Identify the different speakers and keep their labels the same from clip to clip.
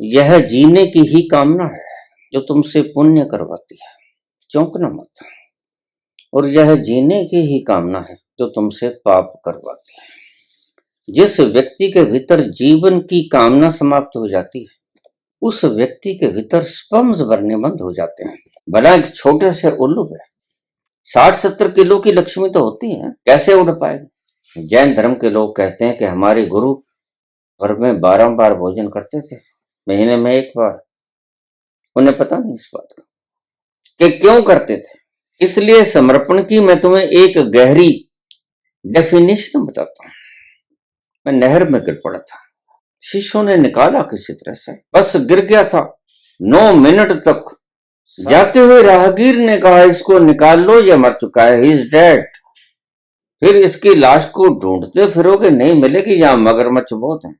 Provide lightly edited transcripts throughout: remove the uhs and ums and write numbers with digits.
Speaker 1: यह जीने की ही कामना है जो तुमसे पुण्य करवाती है, चौंकना मत। और यह जीने की ही कामना है जो तुमसे पाप करवाती है। जिस व्यक्ति के भीतर जीवन की कामना समाप्त हो जाती है, उस व्यक्ति के भीतर स्पर्म्स भरने बंद हो जाते हैं। भला एक छोटे से उल्लू है 60-70 किलो की लक्ष्मी तो होती है, कैसे उड़ पाएगी? जैन धर्म के लोग कहते हैं कि हमारे गुरु भर में 12 बार भोजन करते थे, महीने में 1 बार। उन्हें पता नहीं इस बात का कि क्यों करते थे। इसलिए समर्पण की मैं तुम्हें एक गहरी डेफिनेशन बताता हूं। मैं नहर में गिर पड़ा था, शिष्यों ने निकाला किसी तरह से, बस गिर गया था। 9 मिनट तक जाते हुए राहगीर ने कहा, इसको निकाल लो, ये मर चुका है, ही इज डेड। फिर इसकी लाश को ढूंढते फिरोगे, नहीं मिलेगी, यहां मगरमच्छ बहुत हैं।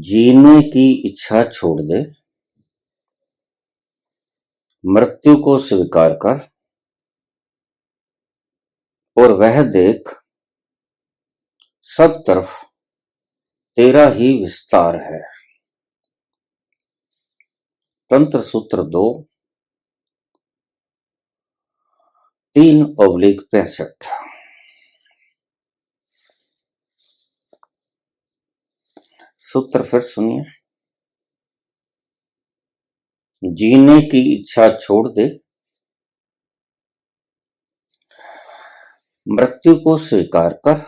Speaker 1: जीने की इच्छा छोड़ दे, मृत्यु को स्वीकार कर, और वह देख सब तरफ तेरा ही विस्तार है। तंत्र सूत्र 2 3/65। सूत्र फिर सुनिए। जीने की इच्छा छोड़ दे, मृत्यु को स्वीकार कर,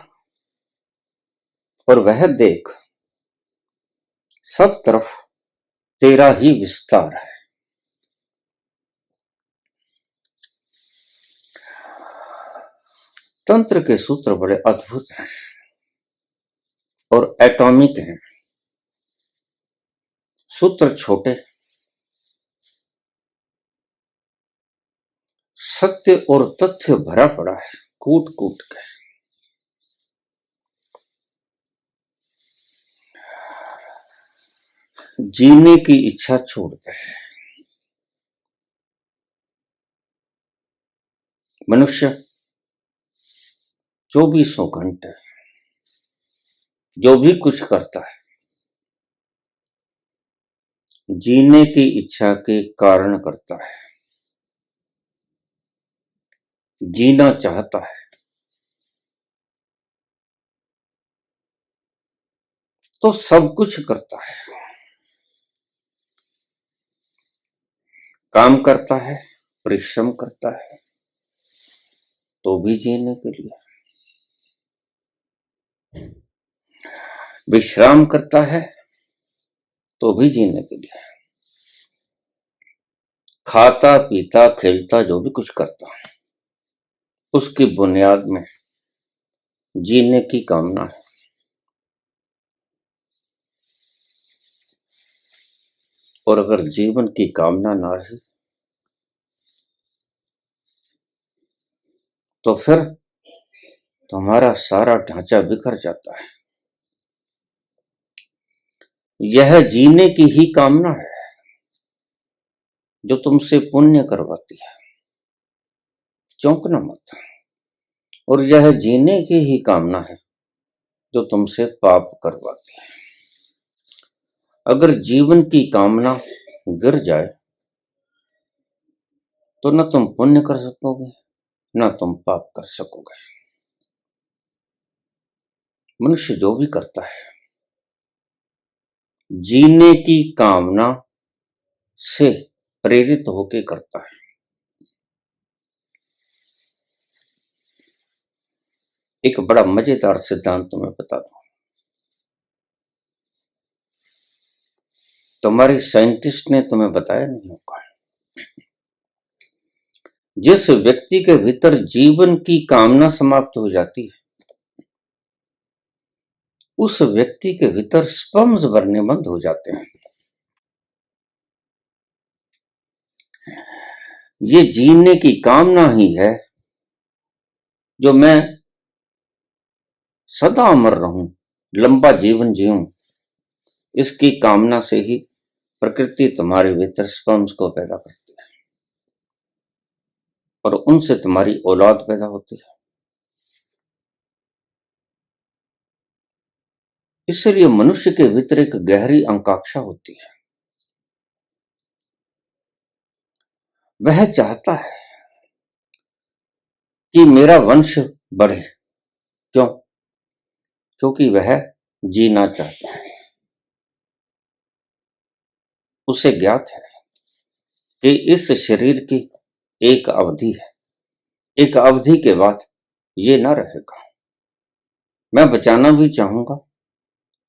Speaker 1: और वह देख सब तरफ तेरा ही विस्तार है। तंत्र के सूत्र बड़े अद्भुत हैं और एटॉमिक हैं। सूत्र छोटे, सत्य और तथ्य भरा पड़ा है, कूट कूट के। जीने की इच्छा छोड़ दे। मनुष्य 24 घंटे जो भी कुछ करता है, जीने की इच्छा के कारण करता है। जीना चाहता है तो सब कुछ करता है, काम करता है, परिश्रम करता है, तो भी जीने के लिए। विश्राम करता है तो भी जीने के लिए। खाता पीता खेलता जो भी कुछ करता है, उसकी बुनियाद में जीने की कामना है। और अगर जीवन की कामना ना रही तो फिर तुम्हारा सारा ढांचा बिखर जाता है। यह जीने की ही कामना है जो तुमसे पुण्य करवाती है, चौंकना मत। और यह जीने की ही कामना है जो तुमसे पाप करवाती है। अगर जीवन की कामना गिर जाए तो न तुम पुण्य कर सकोगे, न तुम पाप कर सकोगे। मनुष्य जो भी करता है, जीने की कामना से प्रेरित होकर करता है। एक बड़ा मजेदार सिद्धांत तुम्हें बता दूं। तुम्हारी साइंटिस्ट ने तुम्हें बताया नहीं होगा। जिस व्यक्ति के भीतर जीवन की कामना समाप्त हो जाती है, उस व्यक्ति के भीतर स्पर्म्स भरने बंद हो जाते हैं। ये जीने की कामना ही है जो मैं सदा अमर रहूं, लंबा जीवन जीऊं, इसकी कामना से ही प्रकृति तुम्हारे भीतर स्पर्म्स को पैदा करती है। और उनसे तुम्हारी औलाद पैदा होती है। इसलिए मनुष्य के भीतर एक गहरी आकांक्षा होती है। वह चाहता है कि मेरा वंश बढ़े। क्यों? क्योंकि वह जीना चाहता है। उसे ज्ञात है कि इस शरीर की एक अवधि है, एक अवधि के बाद ये न रहेगा। मैं बचाना भी चाहूंगा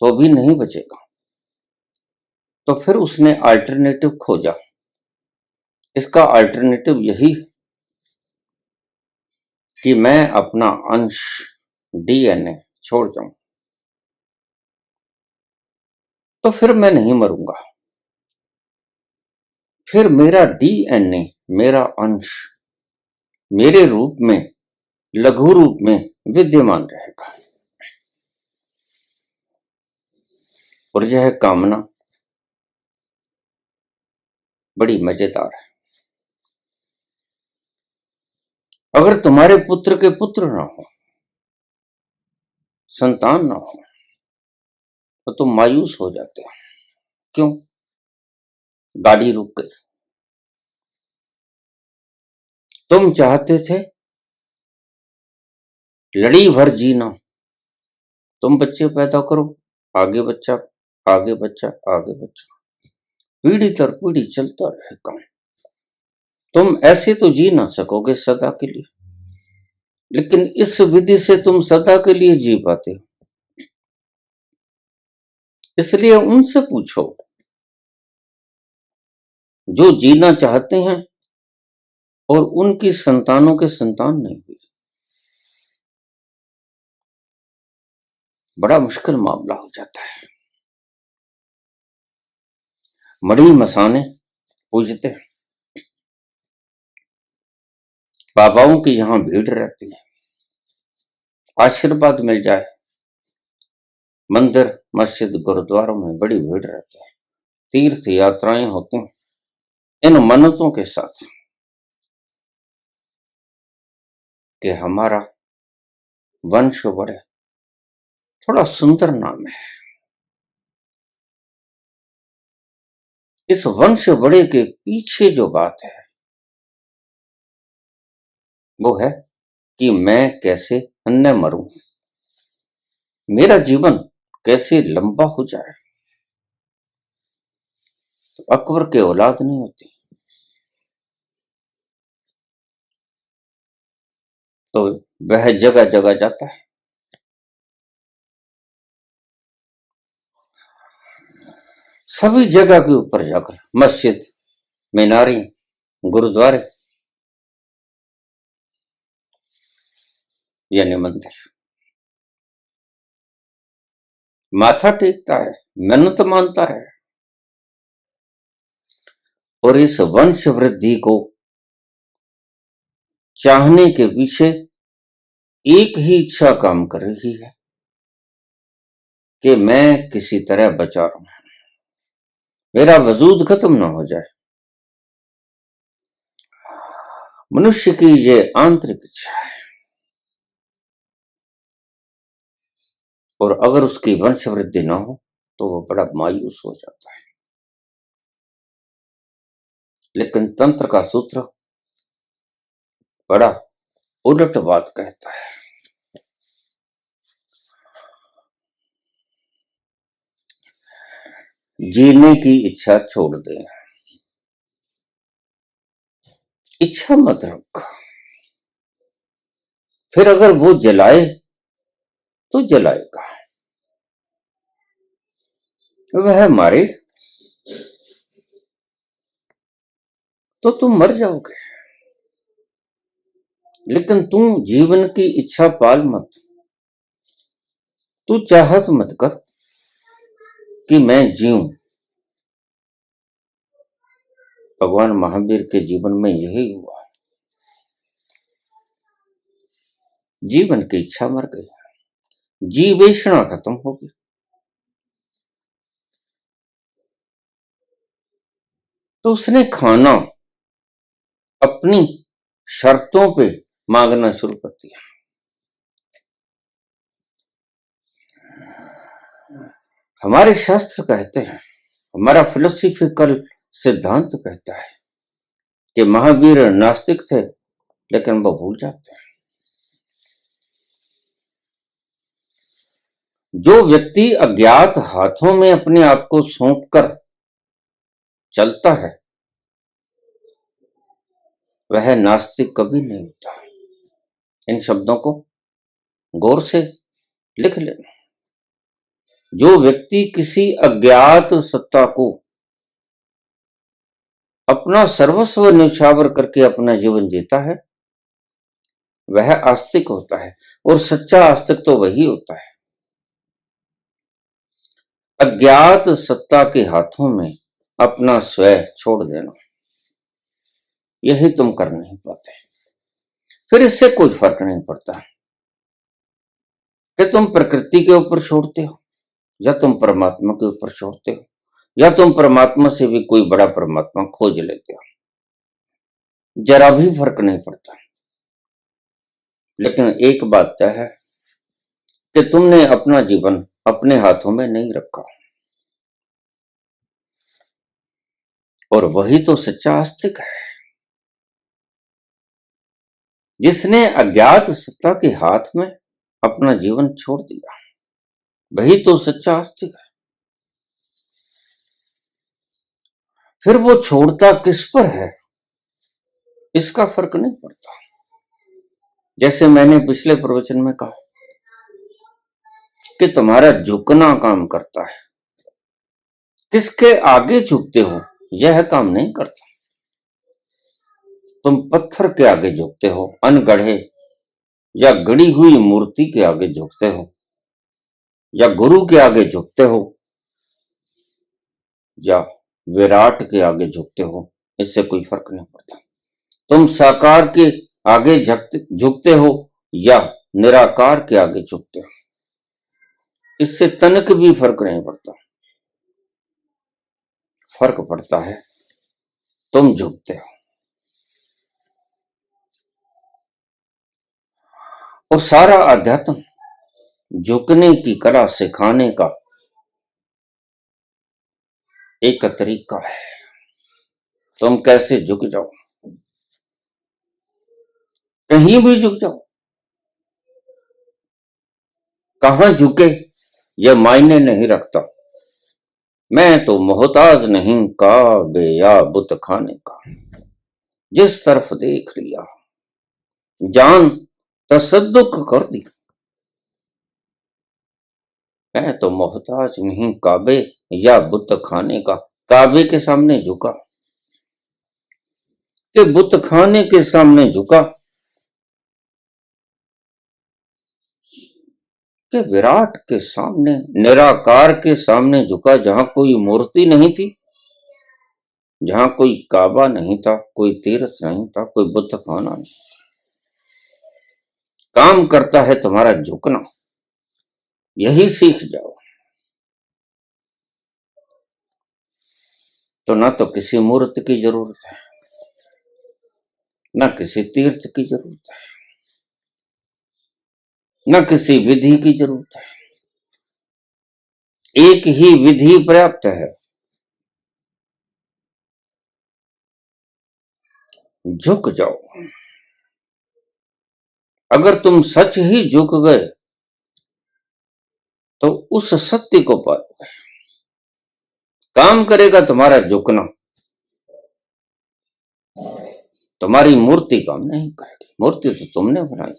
Speaker 1: तो भी नहीं बचेगा। तो फिर उसने अल्टरनेटिव खोजा। इसका अल्टरनेटिव यही कि मैं अपना अंश डीएनए छोड़ जाऊं, तो फिर मैं नहीं मरूंगा। फिर मेरा डीएनए, मेरा अंश मेरे रूप में, लघु रूप में विद्यमान रहेगा। और यह कामना बड़ी मजेदार है। अगर तुम्हारे पुत्र के पुत्र ना हो, संतान ना हो, तो तुम मायूस हो जाते हो। क्यों? गाड़ी रुक गई। तुम चाहते थे लड़ी भर जीना, तुम बच्चे पैदा करो, आगे बच्चा, आगे बच्चा, आगे बच्चा, पीढ़ी दर पीढ़ी चलता रहेगा। तुम ऐसे तो जी ना सकोगे सदा के लिए, लेकिन इस विधि से तुम सदा के लिए जी पाते हो। इसलिए उनसे पूछो जो जीना चाहते हैं और उनकी संतानों के संतान नहीं हुई। बड़ा मुश्किल मामला हो जाता है। मड़ी मसाने पूजते हैं, बाबाओं की यहां भीड़ रहती है, आशीर्वाद मिल जाए। मंदिर, मस्जिद, गुरुद्वारों में बड़ी भीड़ रहती है, तीर्थ यात्राएं होती हैं इन मन्नतों के साथ कि हमारा वंश बढ़े। थोड़ा सुंदर नाम है। इस वंश बढ़े के पीछे जो बात है वो है कि मैं कैसे न मरूं, मेरा जीवन कैसे लंबा हो जाए। तो अकबर के औलाद नहीं होती, तो वह जगह जगह जाता है। सभी जगह के ऊपर जाकर, मस्जिद, मीनारे, गुरुद्वारे यानी मंदिर, माथा टेकता है, मन्नत मानता है। और इस वंश वृद्धि को चाहने के पीछे एक ही इच्छा काम कर रही है कि मैं किसी तरह बचा रहूं, मेरा वजूद खत्म ना हो जाए। मनुष्य की ये आंतरिक इच्छा है। और अगर उसकी वंश वृद्धि ना हो तो वो बड़ा मायूस हो जाता है। लेकिन तंत्र का सूत्र बड़ा उलट बात कहता है। जीने की इच्छा छोड़ दे, इच्छा मत रख। फिर अगर वो जलाए तो जलाएगा, वह मारे तो तुम मर जाओगे। लेकिन तुम जीवन की इच्छा पाल मत। तू चाहत मत कर कि मैं जीऊं। भगवान महावीर के जीवन में यही हुआ। जीवन की इच्छा मर गई, जीवेषणा खत्म हो गई। तो उसने खाना अपनी शर्तों पे मांगना शुरू कर दिया। हमारे शास्त्र कहते हैं, हमारा फिलोसफिकल सिद्धांत कहता है कि महावीर नास्तिक थे, लेकिन वो भूल जाते हैं। जो व्यक्ति अज्ञात हाथों में अपने आप को सौंप कर चलता है, वह नास्तिक कभी नहीं होता। इन शब्दों को गौर से लिख लेना। जो व्यक्ति किसी अज्ञात सत्ता को अपना सर्वस्व न्यौछावर करके अपना जीवन जीता है, वह आस्तिक होता है। और सच्चा आस्तिक तो वही होता है। अज्ञात सत्ता के हाथों में अपना स्वयं छोड़ देना, यही तुम कर नहीं पाते। फिर इससे कोई फर्क नहीं पड़ता कि तुम प्रकृति के ऊपर छोड़ते हो या तुम परमात्मा के ऊपर छोड़ते हो, या तुम परमात्मा से भी कोई बड़ा परमात्मा खोज लेते हो। जरा भी फर्क नहीं पड़ता। लेकिन एक बात तय है कि तुमने अपना जीवन अपने हाथों में नहीं रखा, और वही तो सच्चा आस्तिक है। जिसने अज्ञात सत्ता के हाथ में अपना जीवन छोड़ दिया, वही तो सच्चा आस्तिक है। फिर वो छोड़ता किस पर है, इसका फर्क नहीं पड़ता। जैसे मैंने पिछले प्रवचन में कहा कि तुम्हारा झुकना काम करता है। किसके आगे झुकते हो, यह काम नहीं करता। तुम पत्थर के आगे झुकते हो, अनगढ़े या गढ़ी हुई मूर्ति के आगे झुकते हो, या गुरु के आगे झुकते हो, या विराट के आगे झुकते हो, इससे कोई फर्क नहीं पड़ता। तुम साकार के आगे झुकते हो या निराकार के आगे झुकते हो, इससे तनिक भी फर्क नहीं पड़ता। फर्क पड़ता है तुम झुकते हो। और सारा अध्यात्म झुकने की कला सिखाने का एक तरीका है। तुम कैसे झुक जाओ, कहीं भी झुक जाओ, कहां झुके यह मायने नहीं रखता। मैं तो मोहताज नहीं काबे या बुत खाने का, जिस तरफ देख लिया जान तसद्दुक कर दी। मैं तो मोहताज नहीं काबे या बुत खाने का। काबे के सामने झुका कि बुत खाने के सामने झुका कि विराट के सामने, निराकार के सामने झुका, जहां कोई मूर्ति नहीं थी, जहां कोई काबा नहीं था, कोई तीर्थ नहीं था, कोई बुत खाना नहीं। काम करता है तुम्हारा झुकना, यही सीख जाओ। तो ना तो किसी मूर्ति की जरूरत है, ना किसी तीर्थ की जरूरत है, ना किसी विधि की जरूरत है। एक ही विधि पर्याप्त है, झुक जाओ। अगर तुम सच ही झुक गए तो उस सत्य को पाओगे। काम करेगा तुम्हारा झुकना, तुम्हारी मूर्ति काम नहीं करेगी। मूर्ति तो तुमने बनाई,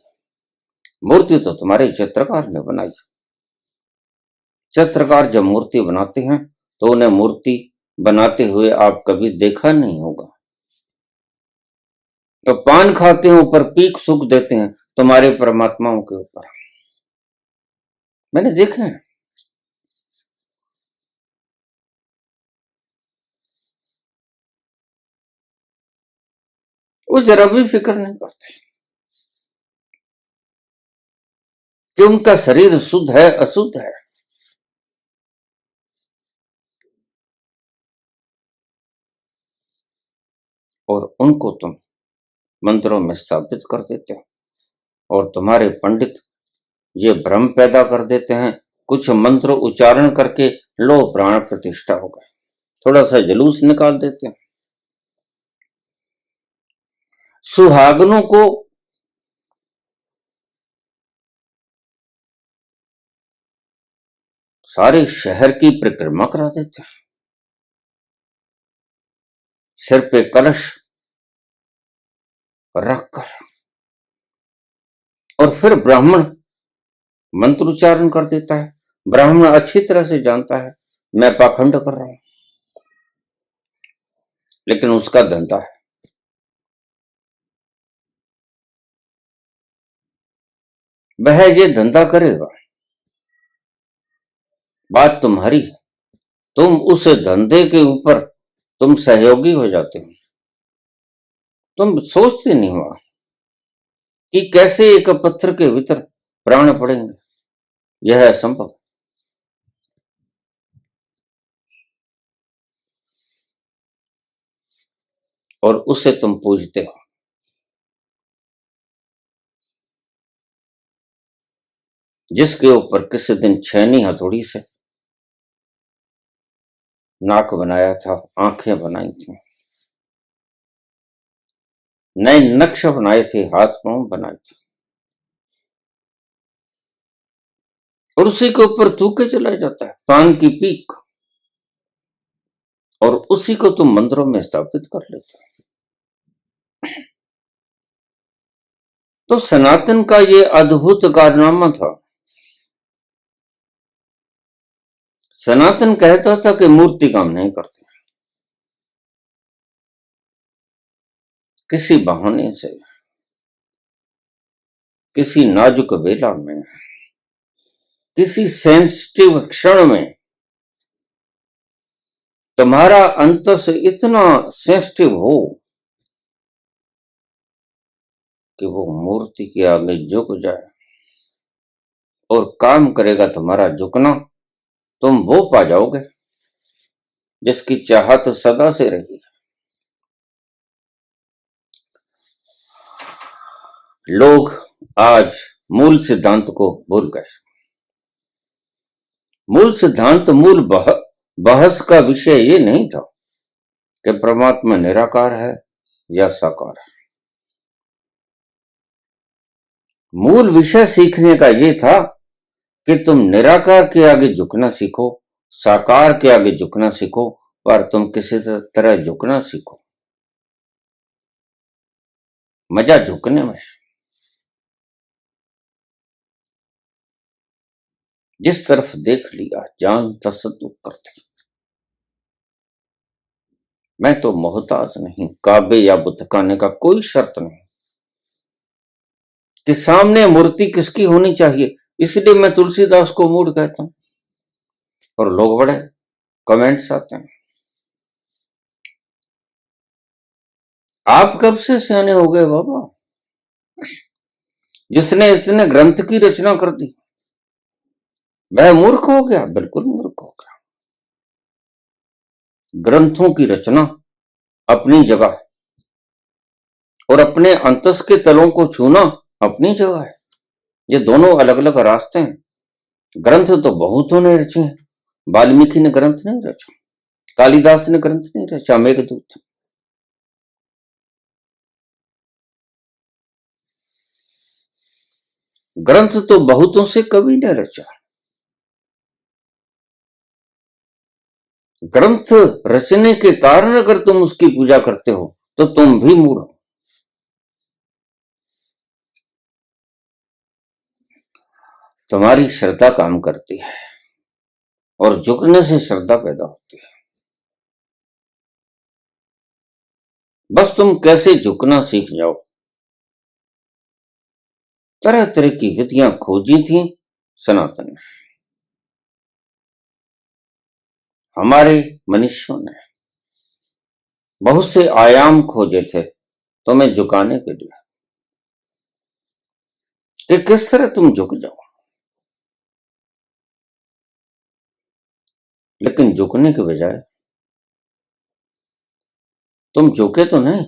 Speaker 1: मूर्ति तो तुम्हारे चित्रकार ने बनाई। चित्रकार जब मूर्ति बनाते हैं तो उन्हें मूर्ति बनाते हुए आप कभी देखा नहीं होगा। तो पान खाते हैं, ऊपर पीक सूख देते हैं तुम्हारे परमात्माओं के ऊपर, मैंने देखा है। वो जरा भी फिक्र नहीं करते कि उनका शरीर शुद्ध है अशुद्ध है। और उनको तुम मंत्रों में स्थापित कर देते हैं और तुम्हारे पंडित ये भ्रम पैदा कर देते हैं। कुछ मंत्र उच्चारण करके लो प्राण प्रतिष्ठा हो गए, थोड़ा सा जुलूस निकाल देते हैं। सुहागनों को सारे शहर की परिक्रमा करा देते हैं, सिर पे कलश रखकर, और फिर ब्राह्मण मंत्रोच्चारण कर देता है। ब्राह्मण अच्छी तरह से जानता है मैं पाखंड कर रहा हूं, लेकिन उसका धंधा है। वह ये धंधा करेगा, बात तुम्हारी है। तुम उस धंधे के ऊपर तुम सहयोगी हो जाते हो। तुम सोचते नहीं हो कि कैसे एक पत्थर के भीतर प्राण पड़ेंगे, यह असंभव। और उसे तुम पूजते हो। जिसके ऊपर किसी दिन छैनी हथौड़ी से नाक बनाया था, आंखें बनाई थी, नए नक्श बनाए थे, हाथ पांव बनाए थे, और उसी के ऊपर थूके चला जाता है पान की पीक, और उसी को तुम मंदिरों में स्थापित कर लेते हो। तो सनातन का ये अद्भुत कारनामा था। सनातन कहता था कि मूर्ति काम नहीं करती, किसी बहाने से, किसी नाजुक वेला में, किसी सेंसिटिव क्षण में तुम्हारा अंतस इतना सेंसिटिव हो कि वो मूर्ति के आगे झुक जाए और काम करेगा तुम्हारा झुकना। तुम वो पा जाओगे जिसकी चाहत सदा से रही। लोग आज मूल सिद्धांत को भूल गए। मूल सिद्धांत, मूल बहस का विषय ये नहीं था कि परमात्मा निराकार है या साकार है। मूल विषय सीखने का ये था कि तुम निराकार के आगे झुकना सीखो, साकार के आगे झुकना सीखो, पर तुम किसी तरह झुकना सीखो। मजा झुकने में। जिस तरफ देख लिया जान तसद्दुक करती। मैं तो मोहताज नहीं, काबे या बुतखाने का कोई शर्त नहीं कि सामने मूर्ति किसकी होनी चाहिए। इसलिए मैं तुलसीदास को मूड कहता हूं, और लोग बड़े कमेंट्स आते हैं, आप कब से सियाने हो गए बाबा? जिसने इतने ग्रंथ की रचना कर दी वह मूर्ख हो गया? बिल्कुल मूर्ख हो गया। ग्रंथों की रचना अपनी जगह और अपने अंतस के तलों को छूना अपनी जगह है। ये दोनों अलग अलग रास्ते हैं। ग्रंथ तो बहुतों ने रचे हैं। वाल्मीकि ने ग्रंथ नहीं रचा, कालिदास ने ग्रंथ नहीं रचा, मेघदूत। ग्रंथ तो बहुतों से कवि ने रचा। ग्रंथ रचने के कारण अगर तुम उसकी पूजा करते हो तो तुम भी मूढ़ हो। तुम्हारी श्रद्धा काम करती है और झुकने से श्रद्धा पैदा होती है। बस तुम कैसे झुकना सीख जाओ। तरह तरह की विधियां खोजी थी सनातन ने, हमारे मनुष्यों ने बहुत से आयाम खोजे थे तुम्हें झुकाने के लिए कि किस तरह तुम झुक जाओ। लेकिन झुकने के बजाय तुम झुके तो नहीं,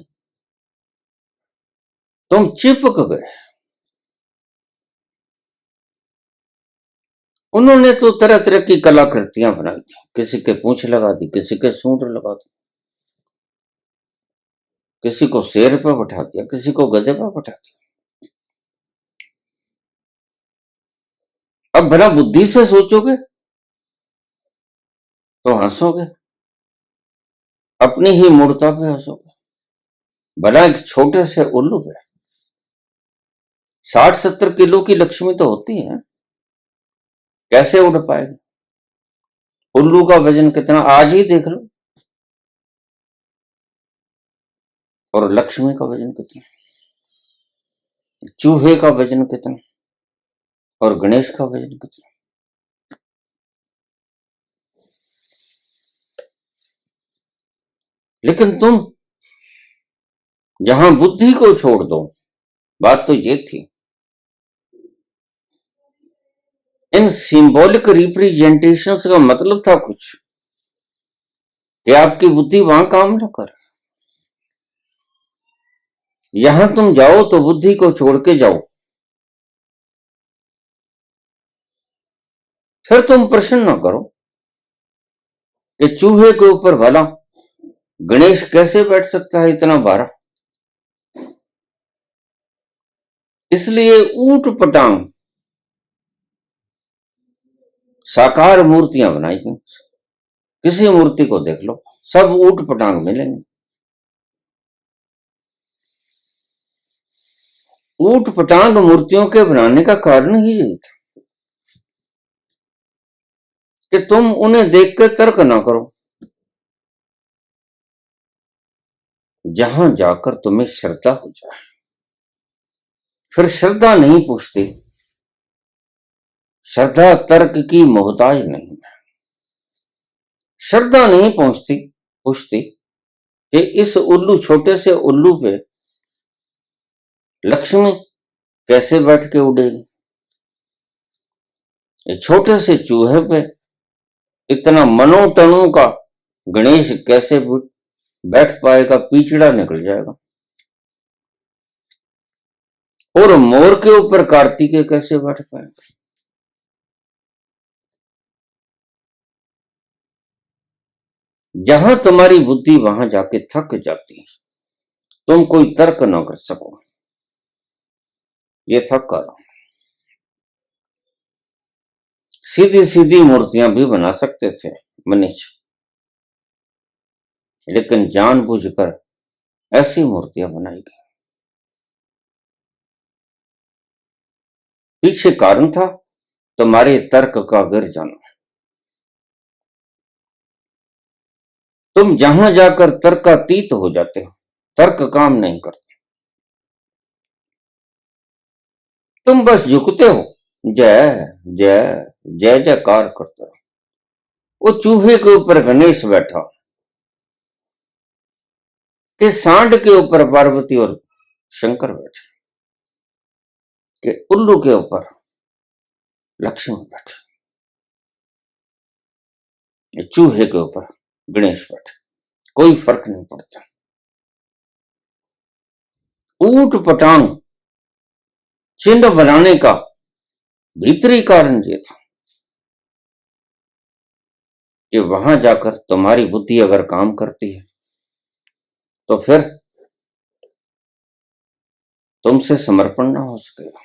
Speaker 1: तुम चिपक गए। उन्होंने तो तरह तरह की कलाकृतियां बनाई थी, किसी के पूंछ लगा दी, किसी के सूंड लगा दी, किसी को शेर पर बैठा दिया, किसी को गधे पर बैठा दिया। अब भला बुद्धि से सोचोगे तो हंसोगे, अपनी ही मूर्ता पे हंसोगे। भला एक छोटे से उल्लू पे 60-70 किलो की लक्ष्मी तो होती है, कैसे उड़ पाएगी? उल्लू का वजन कितना आज ही देख लो, और लक्ष्मी का वजन कितना, चूहे का वजन कितना, और गणेश का वजन कितना। लेकिन तुम जहां बुद्धि को छोड़ दो, बात तो ये थी, इन सिंबॉलिक रिप्रेजेंटेशंस का मतलब था कुछ कि आपकी बुद्धि वहां काम न कर। यहां तुम जाओ तो बुद्धि को छोड़ के जाओ, फिर तुम प्रश्न न करो कि चूहे के ऊपर भला गणेश कैसे बैठ सकता है इतना भारा। इसलिए ऊट पटांग साकार मूर्तियां बनाई गई। किसी मूर्ति को देख लो, सब ऊट पटांग मिलेंगे। ऊट पटांग मूर्तियों के बनाने का कारण ही यही था कि तुम उन्हें देख कर तर्क ना करो, जहां जाकर तुम्हें श्रद्धा हो जाए। फिर श्रद्धा नहीं पूछती, श्रद्धा तर्क की मोहताज नहीं है। श्रद्धा नहीं पूछती कि इस उल्लू, छोटे से उल्लू पे लक्ष्मी कैसे बैठ के उड़ेगी, छोटे से चूहे पे इतना मनोटनों का गणेश कैसे बैठ पाएगा, पिछड़ा निकल जाएगा। और मोर के ऊपर कार्तिकेय कैसे बैठ पाएगा। जहां तुम्हारी बुद्धि वहां जाके थक जाती है, तुम कोई तर्क ना कर सको, ये थक कर। सीधी सीधी मूर्तियां भी बना सकते थे मनुष्य, लेकिन जानबूझकर ऐसी मूर्तियां बनाई गई। पीछे कारण था तुम्हारे तर्क का गिर जाना। तुम जहां जाकर तर्कातीत हो जाते हो, तर्क काम नहीं करते, तुम बस झुकते हो, जय जय जय जयकार करते हो। वो चूहे के ऊपर गणेश बैठा, कि सांड के ऊपर पार्वती और शंकर बैठे, कि उल्लू के ऊपर लक्ष्मी बैठे, चूहे के ऊपर गणेश बैठे, कोई फर्क नहीं पड़ता। ऊट पटांग चिन्ह बनाने का भीतरी कारण ये था कि वहां जाकर तुम्हारी बुद्धि अगर काम करती है तो फिर तुमसे समर्पण ना हो सकेगा,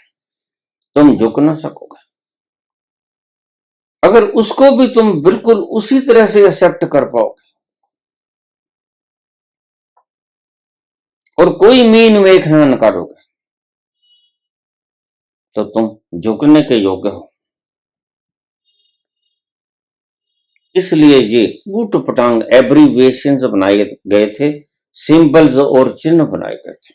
Speaker 1: तुम झुक ना सकोगे। अगर उसको भी तुम बिल्कुल उसी तरह से एक्सेप्ट कर पाओगे और कोई मीन मेख ना नकारोगे, तो तुम झुकने के योग्य हो। इसलिए ये ऊट पटांग एब्रीविएशंस बनाए गए थे, सिंबल्स और चिन्ह बनाए गए थे।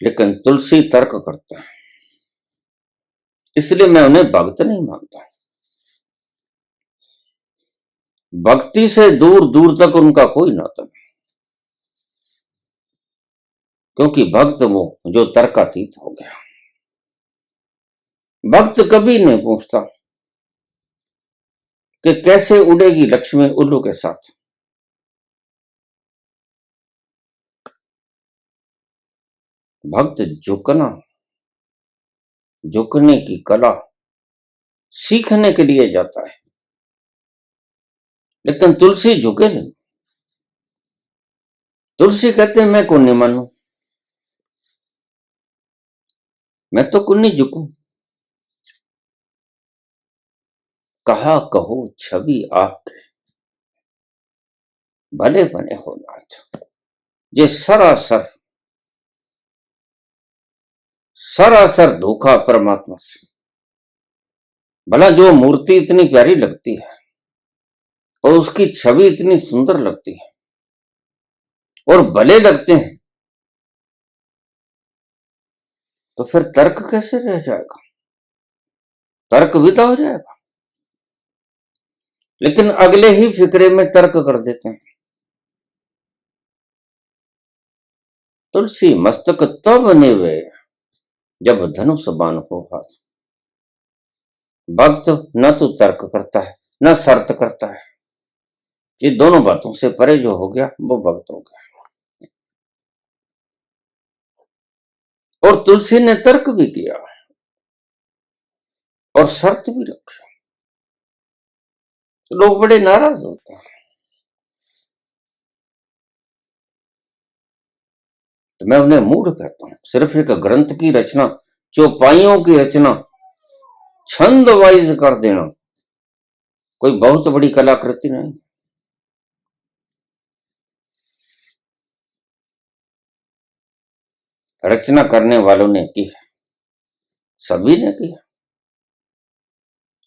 Speaker 1: लेकिन तुलसी तर्क करते हैं, इसलिए मैं उन्हें भक्त नहीं मानता। भक्ति से दूर दूर तक उनका कोई नाता नहीं, क्योंकि भक्त वो जो तर्कातीत हो गया। भक्त कभी नहीं पूछता कि कैसे उड़ेगी लक्ष्मी उल्लू के साथ, भक्त झुकने की कला सीखने के लिए जाता है, लेकिन तुलसी झुके नहीं। तुलसी कहते हैं मैं कौन नहीं मानू, मैं तो कौन नहीं झुकू। कहा कहो छवि आपके भले बने हो नाथ, ये सरासर धोखा परमात्मा से। भला जो मूर्ति इतनी प्यारी लगती है और उसकी छवि इतनी सुंदर लगती है और भले लगते हैं, तो फिर तर्क कैसे रह जाएगा, तर्क विदा हो जाएगा। लेकिन अगले ही फिक्रे में तर्क कर देते हैं। तुलसी मस्तक तब निवे जब धनुष बाण हो हाथ। भक्त न तो तर्क करता है न शर्त करता है, ये दोनों बातों से परे जो हो गया वो भक्त हो गया। और तुलसी ने तर्क भी किया और शर्त भी रखी, तो लोग बड़े नाराज होते हैं। तो मैं उन्हें मूढ़ कहता हूं। सिर्फ एक ग्रंथ की रचना, चौपाइयों की रचना, छंद वाइज कर देना कोई बहुत बड़ी कलाकृति नहीं। रचना करने वालों ने की है, सभी ने किया।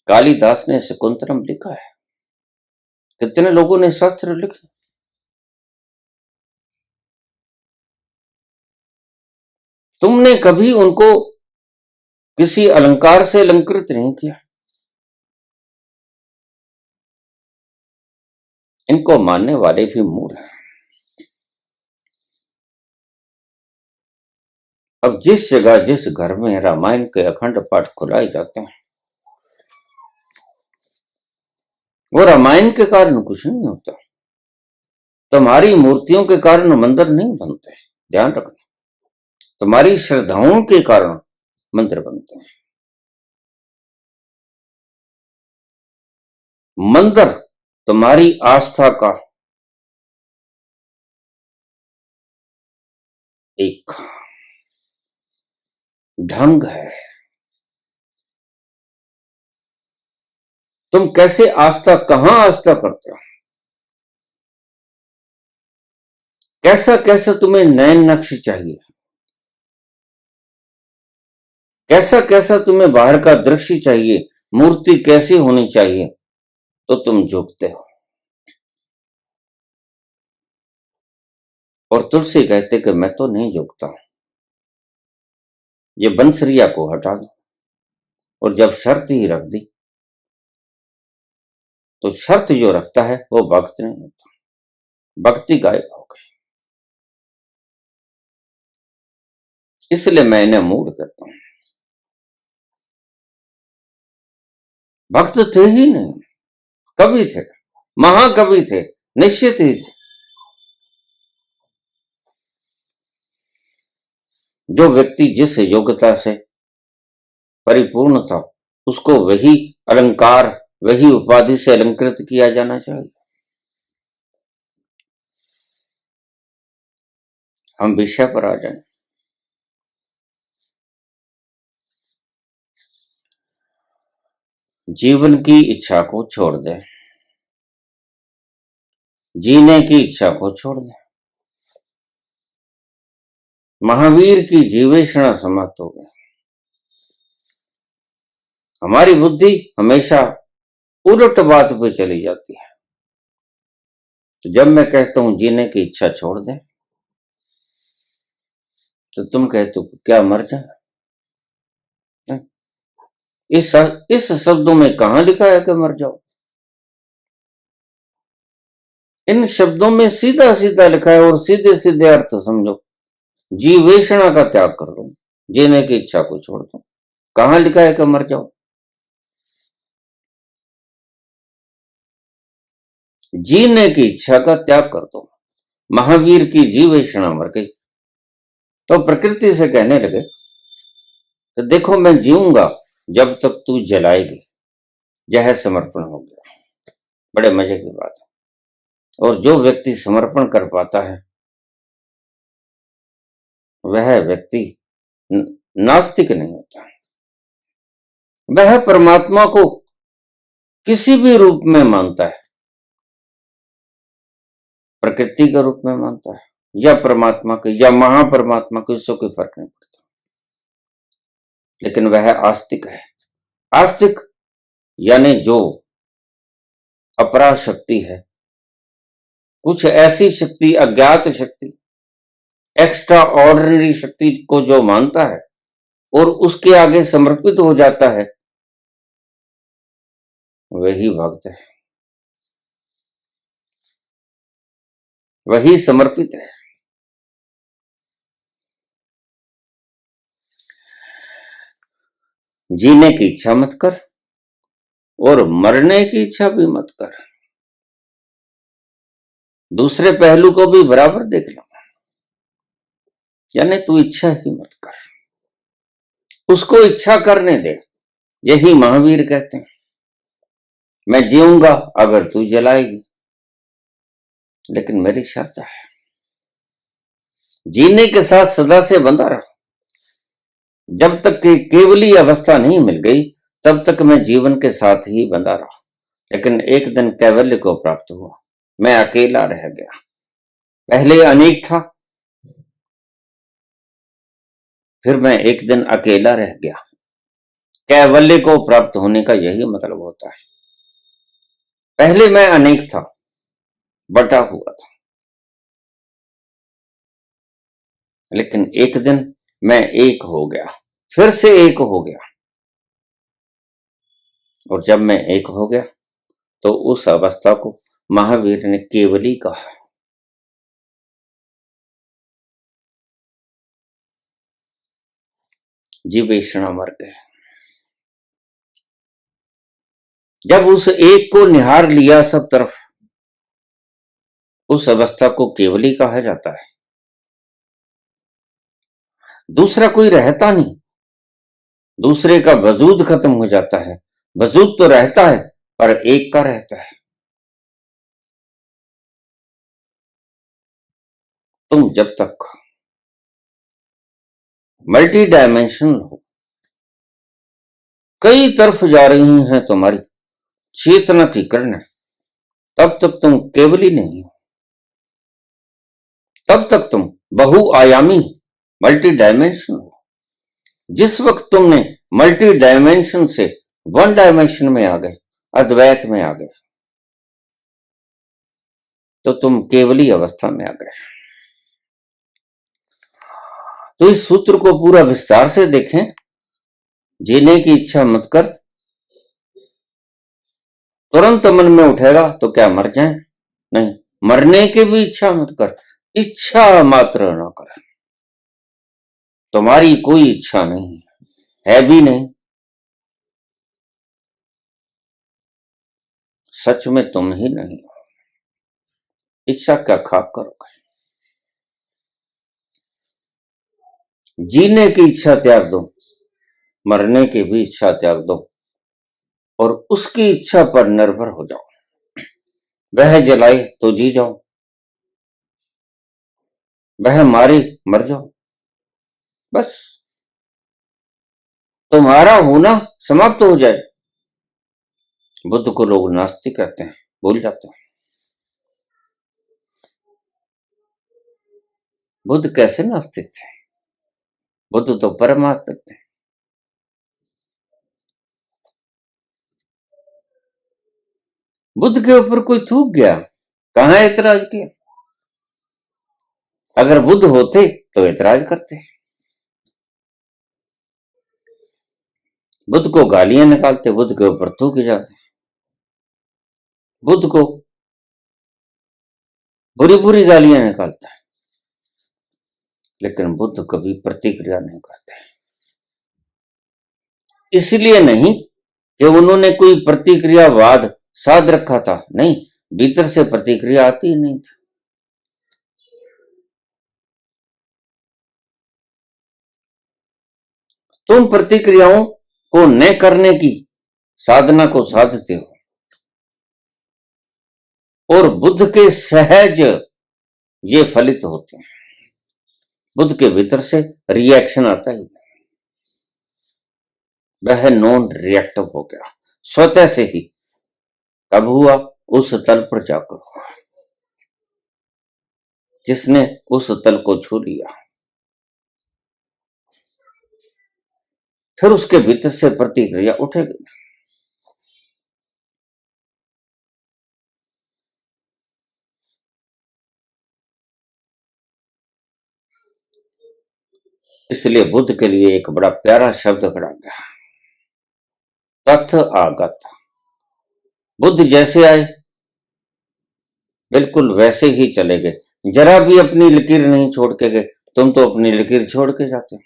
Speaker 1: कालिदास ने शकुंतलम लिखा है, कितने लोगों ने शास्त्र लिखे। तुमने कभी उनको किसी अलंकार से अलंकृत नहीं किया। इनको मानने वाले भी मूढ़ हैं। अब जिस जगह जिस घर में रामायण के अखंड पाठ खुलाए जाते हैं, वो रामायण के कारण कुछ नहीं होता। तुम्हारी मूर्तियों के कारण मंदिर नहीं बनते, ध्यान रखना। तुम्हारी श्रद्धाओं के कारण मंदिर बनते हैं। मंदिर तुम्हारी आस्था का एक ढंग है। तुम कैसे आस्था, कहां आस्था करते हो, कैसा कैसा तुम्हें नयन नक्श चाहिए, कैसा कैसा तुम्हें बाहर का दृश्य चाहिए, मूर्ति कैसी होनी चाहिए, तो तुम झुकते हो। और तुलसी कहते कि मैं तो नहीं झुकता, ये बंसरिया को हटा दो। और जब शर्त ही रख दी, तो शर्त जो रखता है वो भक्त नहीं होता, भक्ति गायब हो गई। इसलिए मैं इन्हें मूढ़ कहता हूं। भक्त थे ही नहीं, कवि थे, महाकवि थे, निश्चित ही थे। जो व्यक्ति जिस योग्यता से परिपूर्ण था, उसको वही अलंकार, वही उपाधि से अलंकृत किया जाना चाहिए। हम विषय पर आ जाएं। जीवन की इच्छा को छोड़ दें, जीने की इच्छा को छोड़ दें। महावीर की जीवेषणा समाप्त हो गई। हमारी बुद्धि हमेशा उलट बात पे चली जाती है। तो जब मैं कहता हूं जीने की इच्छा छोड़ दें, तो तुम कहते हो क्या मर जाए। इस शब्दों में कहां लिखा है कि मर जाओ। इन शब्दों में सीधा सीधा लिखा है और सीधे सीधे अर्थ समझो। जीवेषणा का त्याग कर दो, जीने की इच्छा को छोड़ दो। कहां लिखा है कि मर जाओ। जीने की इच्छा का त्याग कर दो। महावीर की जीवेषणा मर गई। तो प्रकृति से कहने लगे तो देखो मैं जीऊंगा जब तक तू जलाएगी। जहर समर्पण हो गया। बड़े मजे की बात है। और जो व्यक्ति समर्पण कर पाता है वह व्यक्ति नास्तिक नहीं होता। वह परमात्मा को किसी भी रूप में मानता है, प्रकृति के रूप में मानता है या परमात्मा के या महापरमात्मा के, उससे कोई फर्क नहीं पड़ता। लेकिन वह आस्तिक है। आस्तिक यानी जो अपरा शक्ति है, कुछ ऐसी शक्ति, अज्ञात शक्ति, एक्स्ट्रा ऑर्डिनरी शक्ति को जो मानता है और उसके आगे समर्पित हो जाता है, वही भक्त है, वही समर्पित है। जीने की इच्छा मत कर और मरने की इच्छा भी मत कर। दूसरे पहलू को भी बराबर देख लो। यानी तू इच्छा ही मत कर, उसको इच्छा करने दे। यही महावीर कहते हैं, मैं जीऊंगा अगर तू जलाएगी, लेकिन मेरी शर्त है जीने के साथ सदा से बंधा रहा। जब तक कि केवली अवस्था नहीं मिल गई तब तक मैं जीवन के साथ ही बंधा रहा। लेकिन एक दिन कैवल्य को प्राप्त हुआ, मैं अकेला रह गया। पहले अनेक था, फिर मैं एक दिन अकेला रह गया। कैवल्य को प्राप्त होने का यही मतलब होता है। पहले मैं अनेक था, बटा हुआ था, लेकिन एक दिन मैं एक हो गया, फिर से एक हो गया। और जब मैं एक हो गया तो उस अवस्था को महावीर ने केवली कहा। जीवेषणा मर गए। जब उस एक को निहार लिया सब तरफ, उस अवस्था को केवली कहा जाता है। दूसरा कोई रहता नहीं, दूसरे का वजूद खत्म हो जाता है। वजूद तो रहता है पर एक का रहता है। तुम जब तक मल्टी डायमेंशनल हो, कई तरफ जा रही हैं तुम्हारी चेतना की किरणें, तब तक तुम केवली नहीं हो। तब तक तुम बहुआयामी मल्टी डायमेंशन हो। जिस वक्त तुमने मल्टी डायमेंशन से वन डायमेंशन में आ गए, अद्वैत में आ गए, तो तुम केवली अवस्था में आ गए। तो इस सूत्र को पूरा विस्तार से देखें। जीने की इच्छा मत कर, तुरंत मन में उठेगा तो क्या मर जाए? नहीं, मरने की भी इच्छा मत कर, इच्छा मात्र ना कर। तुम्हारी कोई इच्छा नहीं है भी नहीं। सच में तुम ही नहीं हो। इच्छा क्या खाक करोगे? जीने की इच्छा त्याग दो, मरने की भी इच्छा त्याग दो और उसकी इच्छा पर निर्भर हो जाओ। वह जलाए तो जी जाओ, वह मारे मर जाओ। बस तुम्हारा होना समाप्त हो जाए। बुद्ध को लोग नास्तिक कहते हैं, भूल जाते हैं। बुद्ध कैसे नास्तिक थे? बुद्ध तो परम आस्तिक थे। बुद्ध के ऊपर कोई थूक गया, कहां ऐतराज किया? अगर बुद्ध होते तो ऐतराज करते। बुद्ध को गालियां निकालते, बुद्ध के ऊपर थूक जाते, बुद्ध को बुरी बुरी गालियां निकालता है, लेकिन बुद्ध कभी प्रतिक्रिया नहीं करते। इसलिए नहीं कि उन्होंने कोई प्रतिक्रियावाद साध रखा था, नहीं, भीतर से प्रतिक्रिया आती ही नहीं थी। तुम प्रतिक्रियाओं को न करने की साधना को साधते हो और बुद्ध के सहज ये फलित होते हैं। बुद्ध के भीतर से रिएक्शन आता ही, वह नॉन रिएक्टिव हो गया स्वतः से ही। कब हुआ? उस तल पर जाकर हुआ जिसने उस तल को छू लिया। फिर उसके भीतर से प्रतिक्रिया उठेगी। इसलिए बुद्ध के लिए एक बड़ा प्यारा शब्द खड़ा गया, तथ आगत। बुद्ध जैसे आए बिल्कुल वैसे ही चले गए, जरा भी अपनी लकीर नहीं छोड़ के गए। तुम तो अपनी लकीर छोड़ के जाते हो।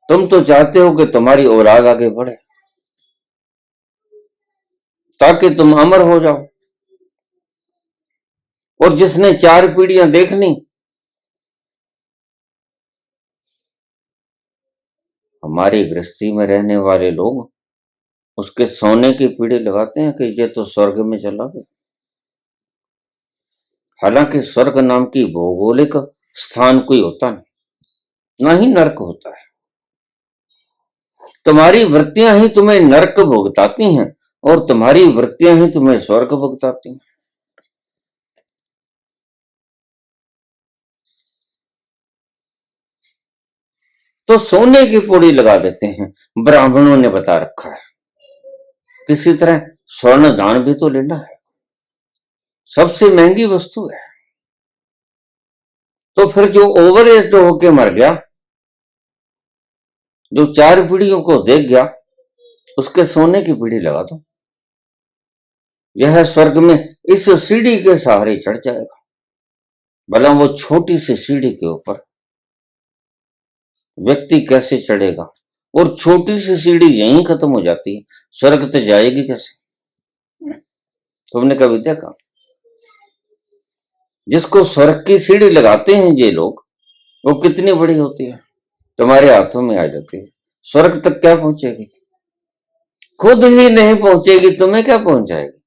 Speaker 1: तुम तो चाहते हो कि तुम्हारी औलाद आगे बढ़े ताकि तुम अमर हो जाओ। और जिसने 4 पीढ़ियां देखनी, हमारी गृहस्थी में रहने वाले लोग उसके सोने की पीढ़ी लगाते हैं कि ये तो स्वर्ग में चला गया। हालांकि स्वर्ग नाम की भौगोलिक स्थान कोई होता नहीं, ना ही नरक होता है। तुम्हारी वृत्तियां ही तुम्हें नरक भुगताती हैं और तुम्हारी वृत्तियां ही तुम्हें स्वर्ग भुगताती हैं। तो सोने की पौड़ी लगा देते हैं, ब्राह्मणों ने बता रखा है। किसी तरह स्वर्ण दान भी तो लेना है, सबसे महंगी वस्तु है। तो फिर जो ओवर एज होके मर गया, जो 4 पीढ़ियों को देख गया, उसके सोने की पीढ़ी लगा दो। यह स्वर्ग में इस सीढ़ी के सहारे चढ़ जाएगा, भला वो छोटी सी सीढ़ी के ऊपर व्यक्ति कैसे चढ़ेगा? और छोटी सी सीढ़ी यहीं खत्म हो जाती है, स्वर्ग तो जाएगी कैसे? तुमने कभी देखा? जिसको स्वर्ग की सीढ़ी लगाते हैं ये लोग, वो कितनी बड़ी होती है, तुम्हारे हाथों में आ जाती है। स्वर्ग तक क्या पहुंचेगी? खुद ही नहीं पहुंचेगी, तुम्हें क्या पहुंचाएगी?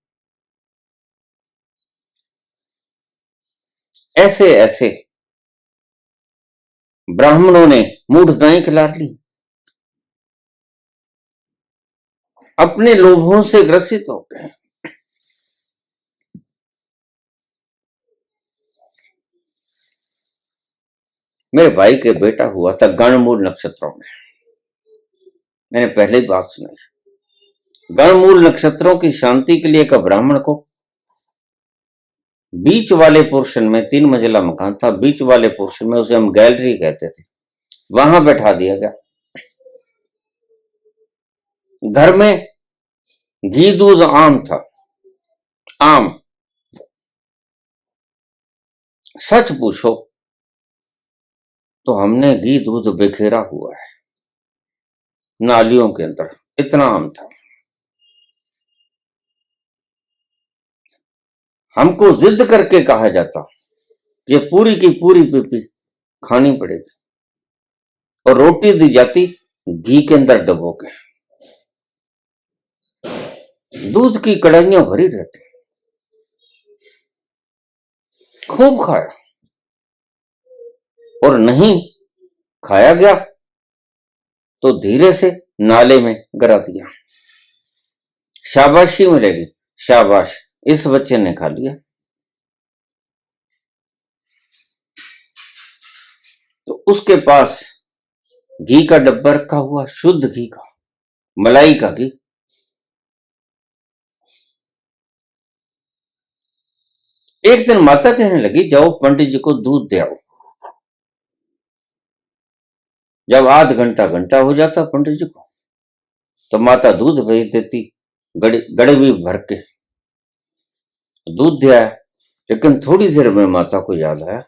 Speaker 1: ऐसे ऐसे ब्राह्मणों ने मूढ़ताएं खिला ली, अपने लोभों से ग्रसित हो गए। मेरे भाई के बेटा हुआ था गणमूल नक्षत्रों में, मैंने पहले ही बात सुनाई। गणमूल नक्षत्रों की शांति के लिए एक ब्राह्मण को बीच वाले पोर्शन में 3 मंजिला मकान था, बीच वाले पोर्शन में, उसे हम गैलरी कहते थे, वहां बैठा दिया गया। घर में घी दूध आम था, आम। सच पूछो तो हमने घी दूध बिखेरा हुआ है नालियों के अंदर, इतना आम था। हमको जिद करके कहा जाता ये पूरी की पूरी पीपी खानी पड़ेगी, और रोटी दी जाती घी के अंदर डबो के। दूध की कड़ाइयां भरी रहती, खूब खाया, और नहीं खाया गया तो धीरे से नाले में गिरा दिया। शाबाशी मिलेगी, शाबाश, इस बच्चे ने खा लिया। तो उसके पास घी का डब्बा रखा हुआ, शुद्ध घी का, मलाई का घी। एक दिन माता कहने लगी जाओ पंडित जी को दूध दे आओ। जब आध घंटा घंटा हो जाता पंडित जी को, तो माता दूध भेज देती, गड़बी भर के दूध दे आया। लेकिन थोड़ी देर में माता को याद आया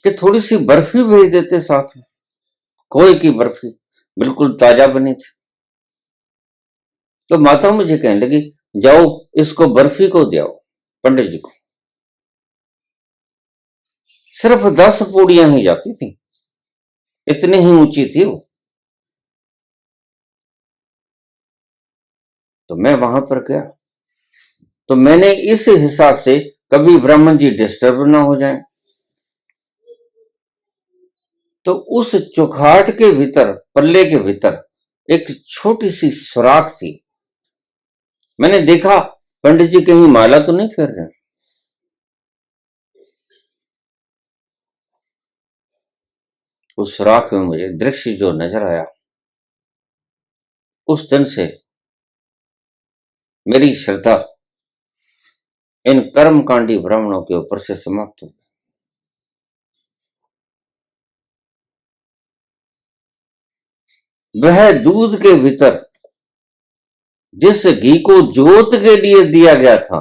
Speaker 1: कि थोड़ी सी बर्फी भेज देते साथ में, खोए की बर्फी, बिल्कुल ताजा बनी थी। तो माता मुझे कहने लगी जाओ इसको बर्फी को दे आओ पंडित जी को। सिर्फ 10 पौड़ियां ही जाती थी, इतनी ही ऊंची थी वो। तो मैं वहां पर गया, तो मैंने इस हिसाब से कभी ब्राह्मण जी डिस्टर्ब ना हो जाए, तो उस चौखाट के भीतर, पल्ले के भीतर एक छोटी सी सुराख थी। मैंने देखा पंडित जी कहीं माला तो नहीं फेर रहे। उस सुराख में मुझे दृश्य जो नजर आया, उस दिन से मेरी श्रद्धा इन कर्मकांडी ब्राह्मणों के ऊपर से समाप्त हो गई। वह दूध के भीतर जिस घी को जोत के लिए दिया गया था,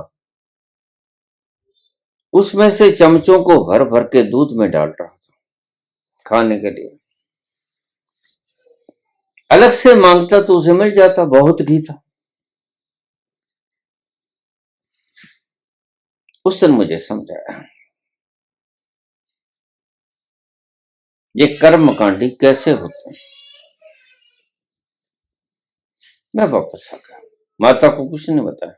Speaker 1: उसमें से चमचों को भर भर के दूध में डाल रहा था खाने के लिए। अलग से मांगता तो उसे मिल जाता, बहुत घी था। उस दिन मुझे समझाया ये कर्मकांडी कैसे होते हैं। मैं वापस आ गया, माता को कुछ नहीं बताया।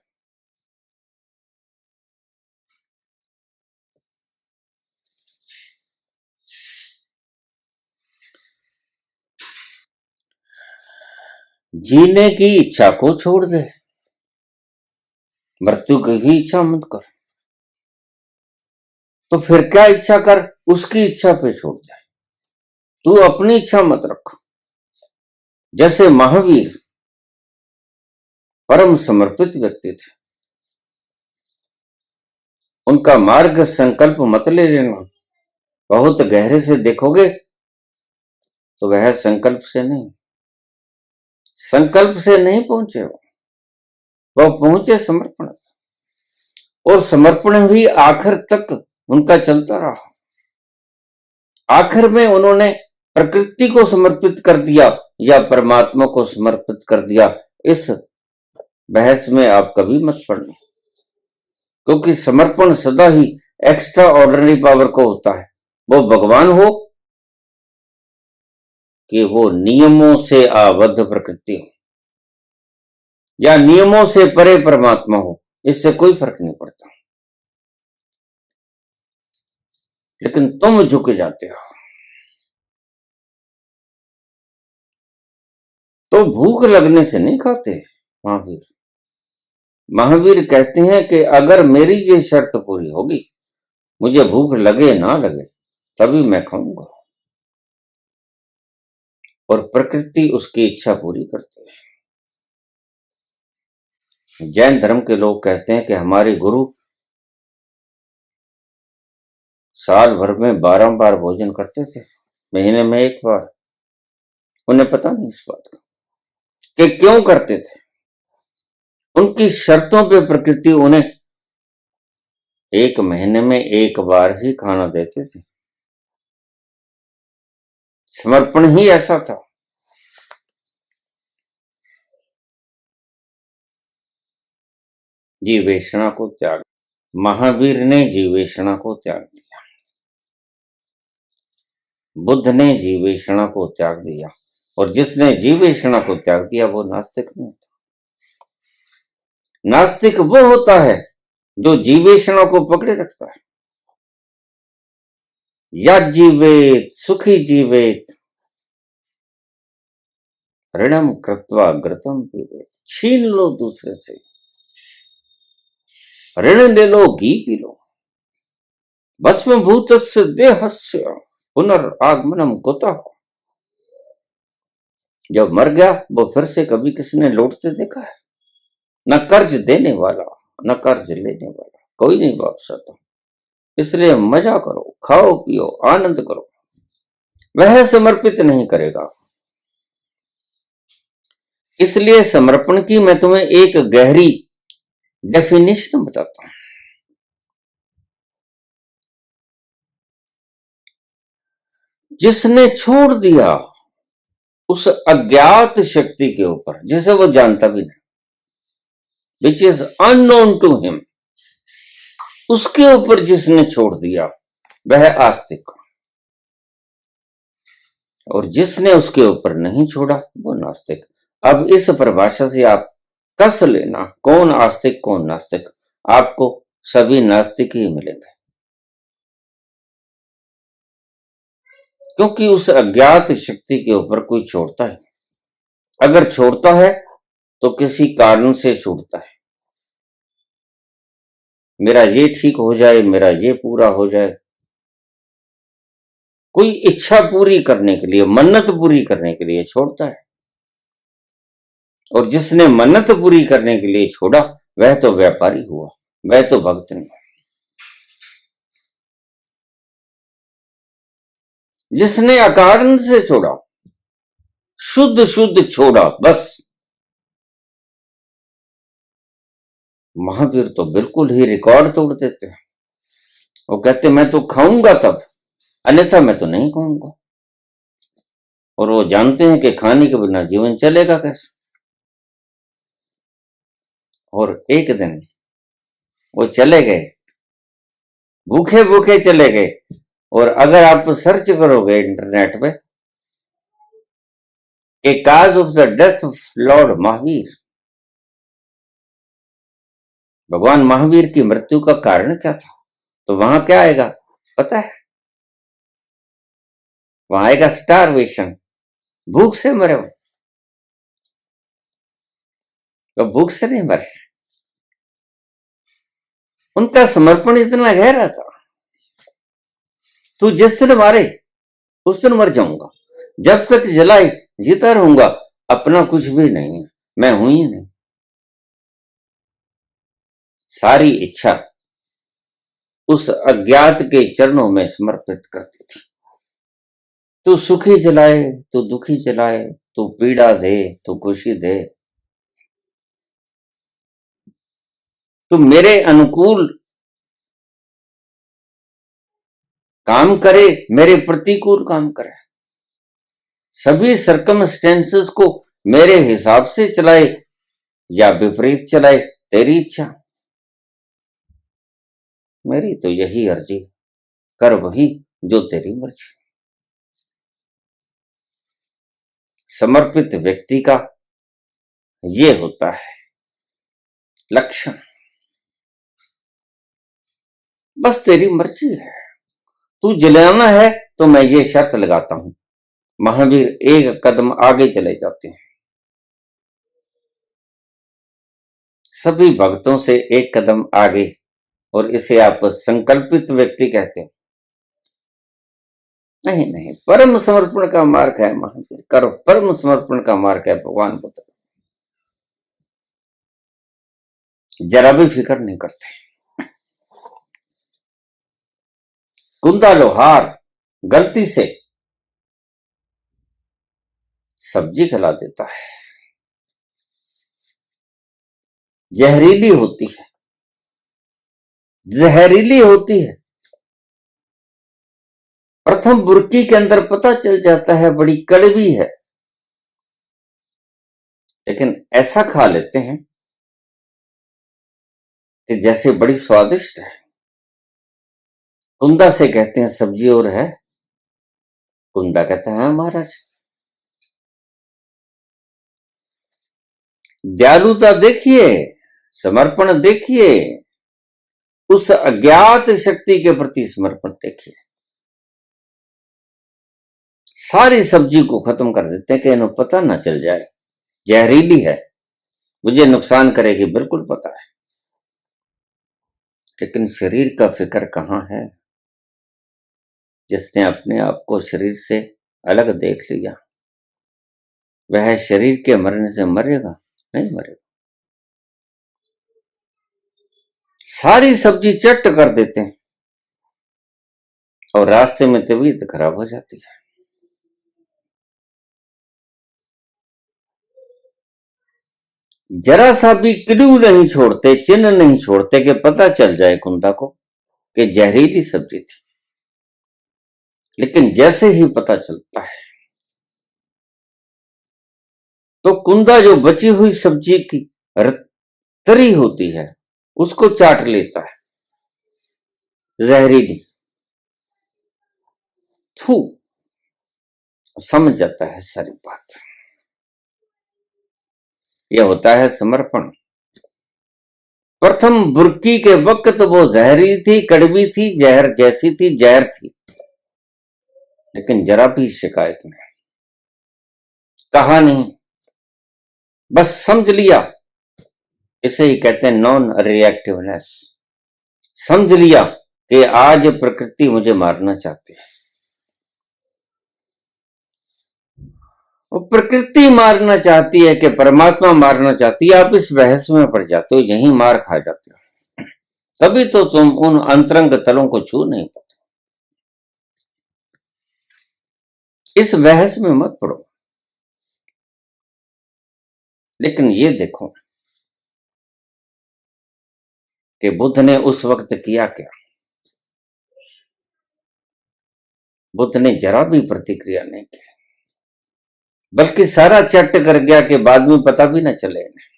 Speaker 1: जीने की इच्छा को छोड़ दे, मृत्यु की भी इच्छा मत कर। तो फिर क्या इच्छा कर, उसकी इच्छा पे छोड़ जाए, तू अपनी इच्छा मत रख। जैसे महावीर परम समर्पित व्यक्ति थे, उनका मार्ग संकल्प मत ले लेना। बहुत गहरे से देखोगे तो वह संकल्प से नहीं, संकल्प से नहीं पहुंचे वो पहुंचे समर्पण, और समर्पण भी आखिर तक उनका चलता रहा। आखिर में उन्होंने प्रकृति को समर्पित कर दिया या परमात्मा को समर्पित कर दिया, इस बहस में आप कभी मत पड़ना, क्योंकि समर्पण सदा ही एक्स्ट्रा ऑर्डिनरी पावर को होता है। वो भगवान हो कि वो नियमों से आबद्ध प्रकृति हो या नियमों से परे परमात्मा हो, इससे कोई फर्क नहीं पड़ता। लेकिन तुम झुक जाते हो। तो भूख लगने से नहीं खाते महावीर। महावीर कहते हैं कि अगर मेरी ये शर्त पूरी होगी, मुझे भूख लगे ना लगे तभी मैं खाऊंगा, और प्रकृति उसकी इच्छा पूरी करती है। जैन धर्म के लोग कहते हैं कि हमारे गुरु साल भर में 12 बार भोजन करते थे, महीने में 1 बार। उन्हें पता नहीं इस बात का कि क्यों करते थे। उनकी शर्तों पे प्रकृति उन्हें 1 महीने में 1 बार ही खाना देते थे। समर्पण ही ऐसा था। जीवेषणा को त्याग, महावीर ने जीवेषणा को त्याग दिया, बुद्ध ने जीवेषणा को त्याग दिया, और जिसने जीवेषणा को त्याग दिया वो नास्तिक नहीं होता। नास्तिक वो होता है जो जीवेषणा को पकड़े रखता है। या जीवेत सुखी जीवेत, ऋणम कृत्वा घृतम पीवेत। छीन लो दूसरे से, ऋण ले लो, घी पी लो। भस्मभूतस्य देहस्य पुनर्आगमनम कुतः। जब मर गया वो फिर से कभी किसी ने लौटते देखा है? न कर्ज देने वाला न कर्ज लेने वाला, कोई नहीं वापस आता। इसलिए मजा करो, खाओ पियो, आनंद करो। वह समर्पित नहीं करेगा। इसलिए समर्पण की मैं तुम्हें एक गहरी डेफिनेशन बताता हूं। जिसने छोड़ दिया उस अज्ञात शक्ति के ऊपर जिसे वो जानता भी नहीं, which is unknown to him, उसके ऊपर जिसने छोड़ दिया वह आस्तिक, और जिसने उसके ऊपर नहीं छोड़ा वो नास्तिक। अब इस परिभाषा से आप कस लेना कौन आस्तिक कौन नास्तिक, आपको सभी नास्तिक ही मिलेंगे, क्योंकि उस अज्ञात शक्ति के ऊपर कोई छोड़ता है। अगर छोड़ता है तो किसी कारण से छूटता है, मेरा ये ठीक हो जाए, मेरा ये पूरा हो जाए, कोई इच्छा पूरी करने के लिए, मन्नत पूरी करने के लिए छोड़ता है। और जिसने मन्नत पूरी करने के लिए छोड़ा वह तो व्यापारी हुआ, वह तो भक्त नहीं। जिसने अकारण से छोड़ा, शुद्ध शुद्ध छोड़ा, बस, महावीर तो बिल्कुल ही रिकॉर्ड तोड़ देते हैं। वो कहते मैं तो खाऊंगा तब, अन्यथा मैं तो नहीं खाऊंगा। और वो जानते हैं कि खाने के बिना जीवन चलेगा कैसे। और एक दिन वो चले गए, भूखे भूखे चले गए। और अगर आप सर्च करोगे इंटरनेट पे कि cause of the death of Lord Mahavir, भगवान महावीर की मृत्यु का कारण क्या था, तो वहां क्या आएगा पता है? वहां आएगा स्टारवेशन, भूख से मरे हो। तो भूख से नहीं मरे, उनका समर्पण इतना गहरा था, तू जिस दिन मारे उस दिन मर जाऊंगा, जब तक जलाए जीता रहूंगा, अपना कुछ भी नहीं है, मैं हूं ही नहीं। सारी इच्छा उस अज्ञात के चरणों में समर्पित करती थी। तू सुखी जलाए, तू दुखी जलाए, तू पीड़ा दे, तू खुशी दे, तू मेरे अनुकूल काम करे, मेरे प्रतिकूल काम करे, सभी सर्कमस्टेंसेस को मेरे हिसाब से चलाए या विपरीत चलाए, तेरी इच्छा। मेरी तो यही अर्जी, कर वही जो तेरी मर्जी। समर्पित व्यक्ति का ये होता है लक्षण, बस तेरी मर्जी है, तू जलाना है तो मैं ये शर्त लगाता हूं। महावीर एक कदम आगे चले जाते हैं, सभी भक्तों से एक कदम आगे, और इसे आप संकल्पित व्यक्ति कहते हैं। नहीं नहीं, परम समर्पण का मार्ग है महावीर, करो, परम समर्पण का मार्ग है भगवान बुद्ध, जरा भी फिक्र नहीं करते। कुंदा लोहार गलती से सब्जी खिला देता है, जहरीली होती है, जहरीली होती है। प्रथम बुर्की के अंदर पता चल जाता है बड़ी कड़वी है, लेकिन ऐसा खा लेते हैं कि जैसे बड़ी स्वादिष्ट है। कुंदा से कहते हैं सब्जी और है? कुंदा कहता है महाराज। दयालुता देखिए, समर्पण देखिए, उस अज्ञात शक्ति के प्रति समर्पण देखिए। सारी सब्जी को खत्म कर देते हैं कि इन्हें पता ना चल जाए, जहरीली है, मुझे नुकसान करेगी, बिल्कुल पता है, लेकिन शरीर का फिक्र कहां है? जिसने अपने आप को शरीर से अलग देख लिया वह शरीर के मरने से मरेगा? नहीं मरेगा। सारी सब्जी चट कर देते हैं और रास्ते में तबीयत खराब हो जाती है। जरा सा भी क्लू नहीं छोड़ते, चिन्ह नहीं छोड़ते कि पता चल जाए कुंदा को कि जहरीली सब्जी थी। लेकिन जैसे ही पता चलता है तो कुंदा जो बची हुई सब्जी की तरी होती है उसको चाट लेता है, जहरीली। थू समझ जाता है सारी बात। यह होता है समर्पण। प्रथम बुर्की के वक्त वो जहरी थी, कड़वी थी, जहर जैसी थी, जहर थी, लेकिन जरा भी शिकायत नहीं, कहा नहीं, बस समझ लिया। इसे ही कहते हैं नॉन रिएक्टिवनेस। समझ लिया कि आज प्रकृति मुझे मारना चाहती है, वो प्रकृति मारना चाहती है कि परमात्मा मारना चाहती है, आप इस बहस में पड़ जाते हो, यही मार खा जाते हो। तभी तो तुम उन अंतरंग तलों को छू नहीं पाते। इस बहस में मत पड़ो। लेकिन ये देखो कि बुद्ध ने उस वक्त किया क्या। बुद्ध ने जरा भी प्रतिक्रिया नहीं की, बल्कि सारा चट कर गया कि बाद में पता भी न चले इन्हें।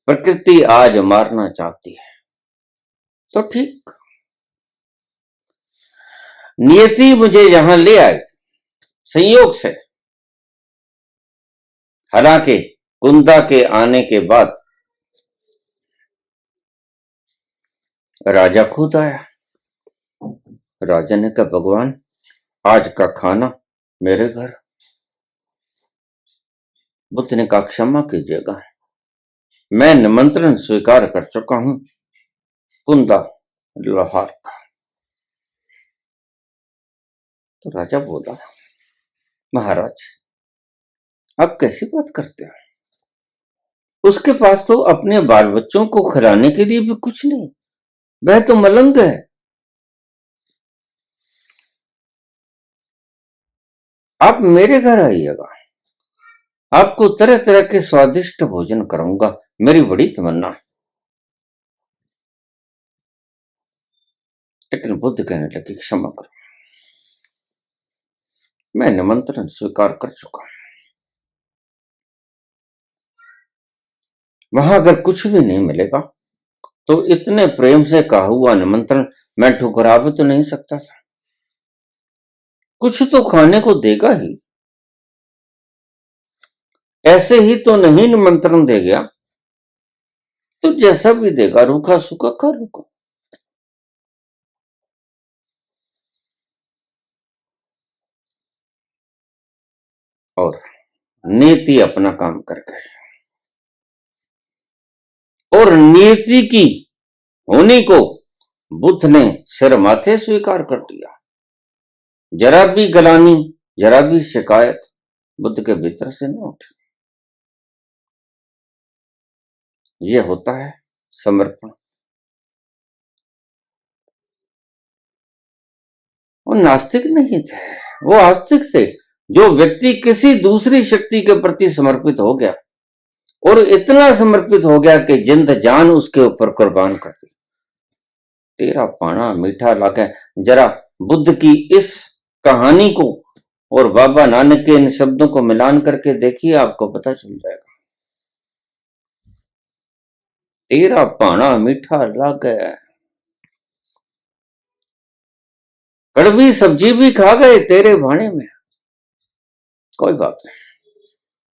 Speaker 1: प्रकृति आज मारना चाहती है तो ठीक, नियति मुझे यहां ले आई संयोग से। हालांकि कुंदा के आने के बाद राजा खुद आया। राजा ने कहा भगवान आज का खाना मेरे घर। बुद्ध ने कहा क्षमा कीजिएगा, मैं निमंत्रण स्वीकार कर चुका हूं कुंदा लोहार का। तो राजा बोला महाराज आप कैसी बात करते हो, उसके पास तो अपने बाल बच्चों को खिलाने के लिए भी कुछ नहीं, वह तो मलंग है। आप मेरे घर आइएगा, आपको तरह तरह के स्वादिष्ट भोजन कराऊंगा, मेरी बड़ी तमन्ना। लेकिन बुद्ध कहने लगे क्षमा करो, मैं निमंत्रण स्वीकार कर चुका हूं। वहां अगर कुछ भी नहीं मिलेगा तो इतने प्रेम से कहा हुआ निमंत्रण मैं ठुकरा भी तो नहीं सकता था, कुछ तो खाने को देगा ही। ऐसे ही तो नहीं निमंत्रण दे गया, तो जैसा भी देगा रूखा सूखा खा लूंगा। और नीति अपना काम कर गए, और नीति की होने को बुद्ध ने सिर माथे स्वीकार कर दिया। जरा भी गलानी, जरा भी शिकायत बुद्ध के भीतर से न उठी। यह होता है समर्पण। वो नास्तिक नहीं थे, वो आस्तिक थे। जो व्यक्ति किसी दूसरी शक्ति के प्रति समर्पित हो गया, और इतना समर्पित हो गया कि जिंद जान उसके ऊपर कुर्बान कर दी। तेरा पाना मीठा लागे। जरा बुद्ध की इस कहानी को और बाबा नानक के इन शब्दों को मिलान करके देखिए, आपको पता चल जाएगा। तेरा पाना मीठा लागे, कड़वी सब्जी भी खा गए तेरे भाने में, कोई बात नहीं।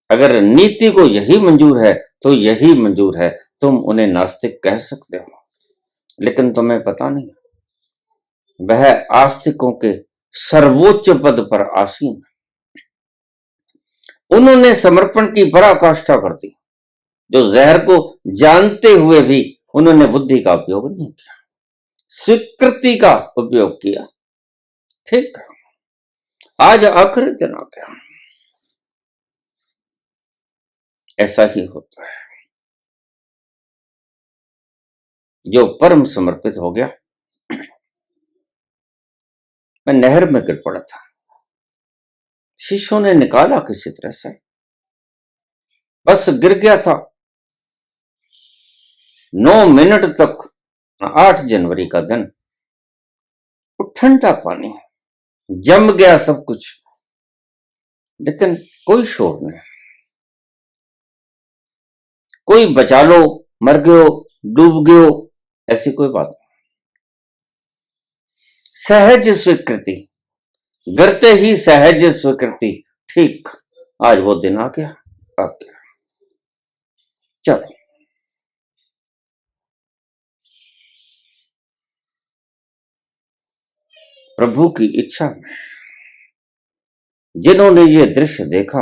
Speaker 1: अगर नीति को यही मंजूर है तो यही मंजूर है। तुम उन्हें नास्तिक कह सकते हो, लेकिन तुम्हें पता नहीं वह आस्तिकों के सर्वोच्च पद पर आसीन। उन्होंने समर्पण की पराकाष्ठा कर दी, जो जहर को जानते हुए भी उन्होंने बुद्धि का उपयोग नहीं किया, स्वीकृति का उपयोग किया। ठीक, आज आखिरी दिन आ गया। ऐसा ही होता है। जो परम समर्पित हो गया। मैं नहर में गिर पड़ा था, शिष्यों ने निकाला किसी तरह से, बस गिर गया था। 9 मिनट तक, 8 जनवरी का दिन, ठंडा पानी, जम गया सब कुछ, लेकिन कोई शोर नहीं, कोई बचा लो, मर गयो, डूब गयो, ऐसी कोई बात नहीं। सहज स्वीकृति, गिरते ही सहज स्वीकृति। ठीक, आज वो दिन आ गया, आ गया। चलो, प्रभु की इच्छा में जिन्होंने ये दृश्य देखा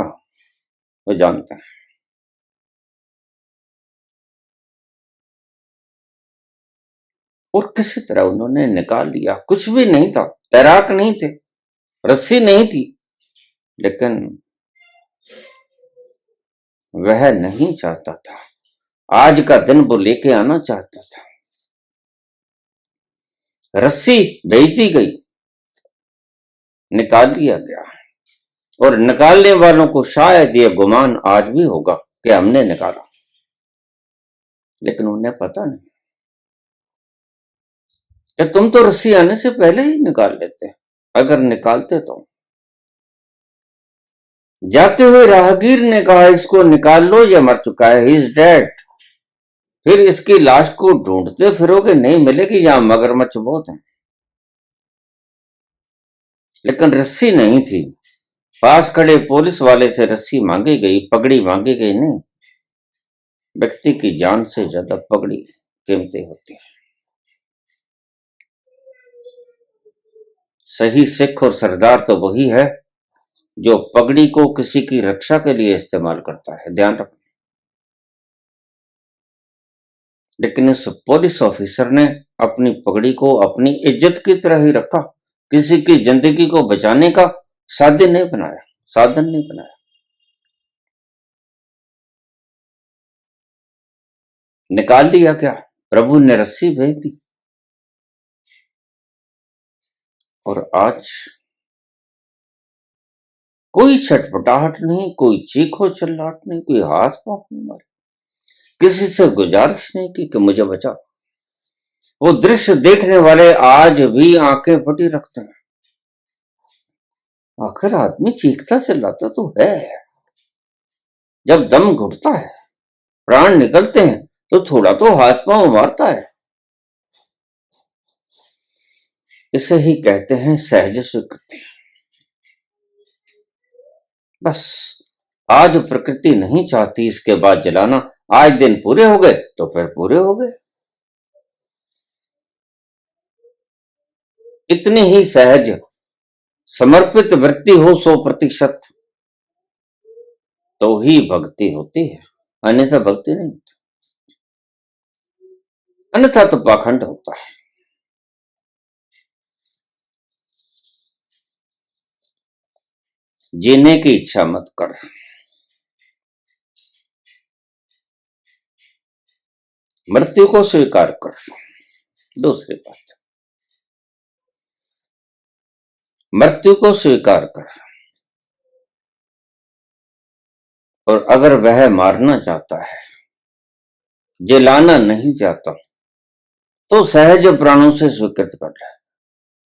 Speaker 1: वो जानते हैं। और किसी तरह उन्होंने निकाल लिया। कुछ भी नहीं था, तैराक नहीं थे, रस्सी नहीं थी, लेकिन वह नहीं चाहता था। आज का दिन वो लेके आना चाहता था। रस्सी भेज दी गई, निकाल लिया गया, और निकालने वालों को शायद ये गुमान आज भी होगा कि हमने निकाला, लेकिन उन्हें पता नहीं कि तुम तो रस्सी आने से पहले ही निकाल लेते। अगर निकालते तो। जाते हुए राहगीर ने कहा, इसको निकाल लो, ये मर चुका है, ही इज डेड। फिर इसकी लाश को ढूंढते फिरोगे, नहीं मिलेगी, यहां मगरमच्छ बहुत हैं। लेकिन रस्सी नहीं थी। पास खड़े पुलिस वाले से रस्सी मांगी गई, पगड़ी मांगी गई नहीं। व्यक्ति की जान से ज्यादा पगड़ी कीमती होती है। सही सिख और सरदार तो वही है जो पगड़ी को किसी की रक्षा के लिए इस्तेमाल करता है, ध्यान रखना। लेकिन इस पुलिस ऑफिसर ने अपनी पगड़ी को अपनी इज्जत की तरह ही रखा, किसी की जिंदगी को बचाने का साधन नहीं बनाया। निकाल लिया क्या? प्रभु ने रस्सी भेज दी। और आज कोई छटपटाहट नहीं, कोई चीखो चिल्लाहट नहीं, कोई हाथ पांव नहीं मारे, किसी से गुजारिश नहीं की कि मुझे बचा। वो दृश्य देखने वाले आज भी आंखें फटी रखते हैं। आखिर आदमी चीखता चिल्लाता तो है। जब दम घुटता है, प्राण निकलते हैं, तो थोड़ा तो हाथ पांव मारता है। इसे ही कहते हैं सहज स्वीकृति। बस आज प्रकृति नहीं चाहती इसके बाद जलाना। आज दिन पूरे हो गए तो फिर पूरे हो गए। इतनी ही सहज समर्पित वृत्ति हो 100%, तो ही भक्ति होती है, अन्यथा भक्ति नहीं होती। अन्यथा तो पाखंड होता है। जीने की इच्छा मत कर, मृत्यु को स्वीकार कर। दूसरी बात, मृत्यु को स्वीकार कर। और अगर वह मारना चाहता है, जलाना नहीं चाहता, तो सहज प्राणों से स्वीकृत कर ले।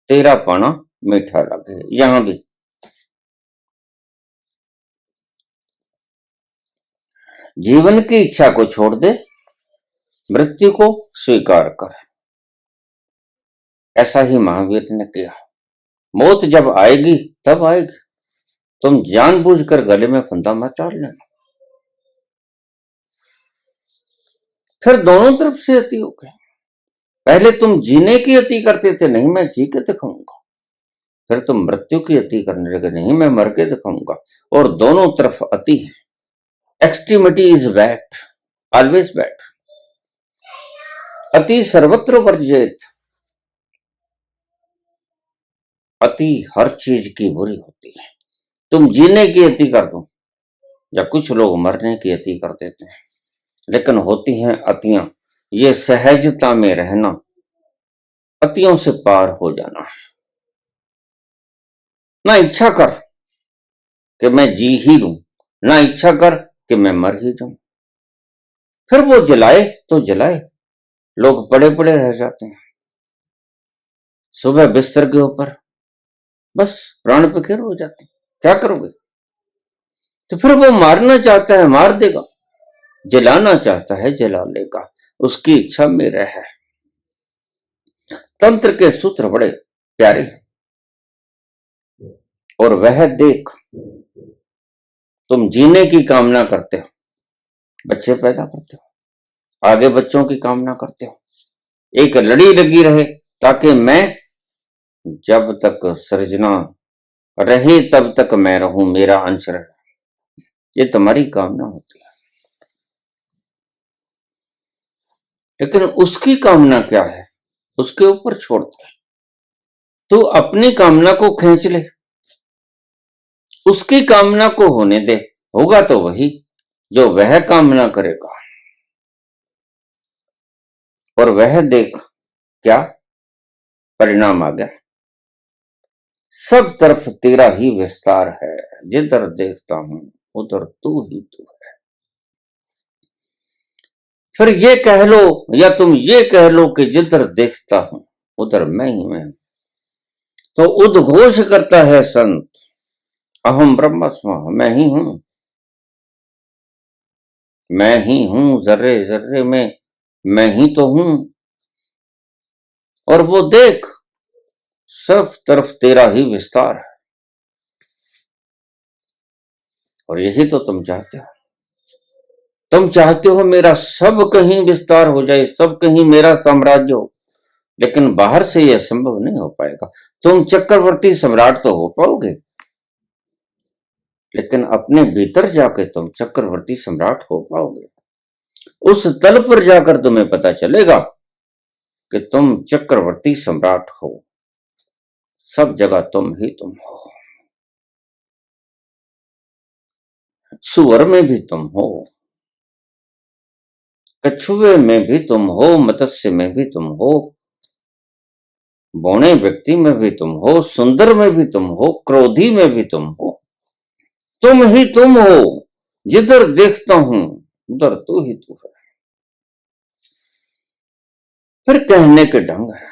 Speaker 1: तेरा पाना मीठा लगे। यहां भी जीवन की इच्छा को छोड़ दे, मृत्यु को स्वीकार कर। ऐसा ही महावीर ने किया। मौत जब आएगी तब आएगी, तुम जानबूझकर गले में फंदा मत डाल लेना। फिर दोनों तरफ से अति हो गए। पहले तुम जीने की अति करते थे, नहीं मैं जी के दिखाऊंगा। फिर तुम मृत्यु की अति करने लगे, नहीं मैं मर के दिखाऊंगा। और दोनों तरफ अति है। Extremity is bad, always bad. अति सर्वत्र वर्जित। अति हर चीज की बुरी होती है। तुम जीने की अति कर दो, या कुछ लोग मरने की अति कर देते हैं, लेकिन होती हैं अतियां। ये सहजता में रहना, अतियों से पार हो जाना है। ना इच्छा कर कि मैं जी ही लूं, ना इच्छा कर कि मैं मर ही जाऊं। फिर वो जलाए तो जलाए, लोग पड़े पड़े रह जाते हैं। सुबह बिस्तर के ऊपर बस प्राण पखेर हो जाते हैं। क्या करोगे? तो फिर वो मारना चाहता है, मार देगा। जलाना चाहता है, जला लेगा। उसकी इच्छा में रह है। तंत्र के सूत्र बड़े प्यारी, और वह देख तुम जीने की कामना करते हो, बच्चे पैदा करते हो, आगे बच्चों की कामना करते हो, एक लड़ी लगी रहे ताकि मैं जब तक सृजना रहे तब तक मैं रहूं, मेरा अंश रहे, ये तुम्हारी कामना होती है। लेकिन उसकी कामना क्या है, उसके ऊपर छोड़ते हैं। तू अपनी कामना को खींच ले, उसकी कामना को होने दे, होगा तो वही जो वह कामना करेगा। और वह देख क्या परिणाम आ गया, सब तरफ तेरा ही विस्तार है, जिधर देखता हूं उधर तू ही तू है। फिर ये कह लो या तुम ये कह लो कि जिधर देखता हूं उधर मैं ही मैं हूं, तो उद्घोष करता है संत, अहम ब्रह्मस्म, मैं ही हूं, मैं ही हूं, जर्रे जर्रे में मैं ही तो हूं। और वो देख सब तरफ तेरा ही विस्तार है, और यही तो तुम चाहते हो। तुम चाहते हो मेरा सब कहीं विस्तार हो जाए, सब कहीं मेरा साम्राज्य हो, लेकिन बाहर से यह संभव नहीं हो पाएगा। तुम चक्रवर्ती सम्राट तो हो पाओगे, लेकिन अपने भीतर जाके तुम चक्रवर्ती सम्राट हो पाओगे। उस तल पर जाकर तुम्हें पता चलेगा कि तुम चक्रवर्ती सम्राट हो, सब जगह तुम ही तुम हो। सुअर में भी तुम हो, कछुए में भी तुम हो, मत्स्य में भी तुम हो, बौने व्यक्ति में भी तुम हो, सुंदर में भी तुम हो, क्रोधी में भी तुम हो, तुम ही तुम हो, जिधर देखता हूं उधर तू ही तू है। फिर कहने के ढंग है,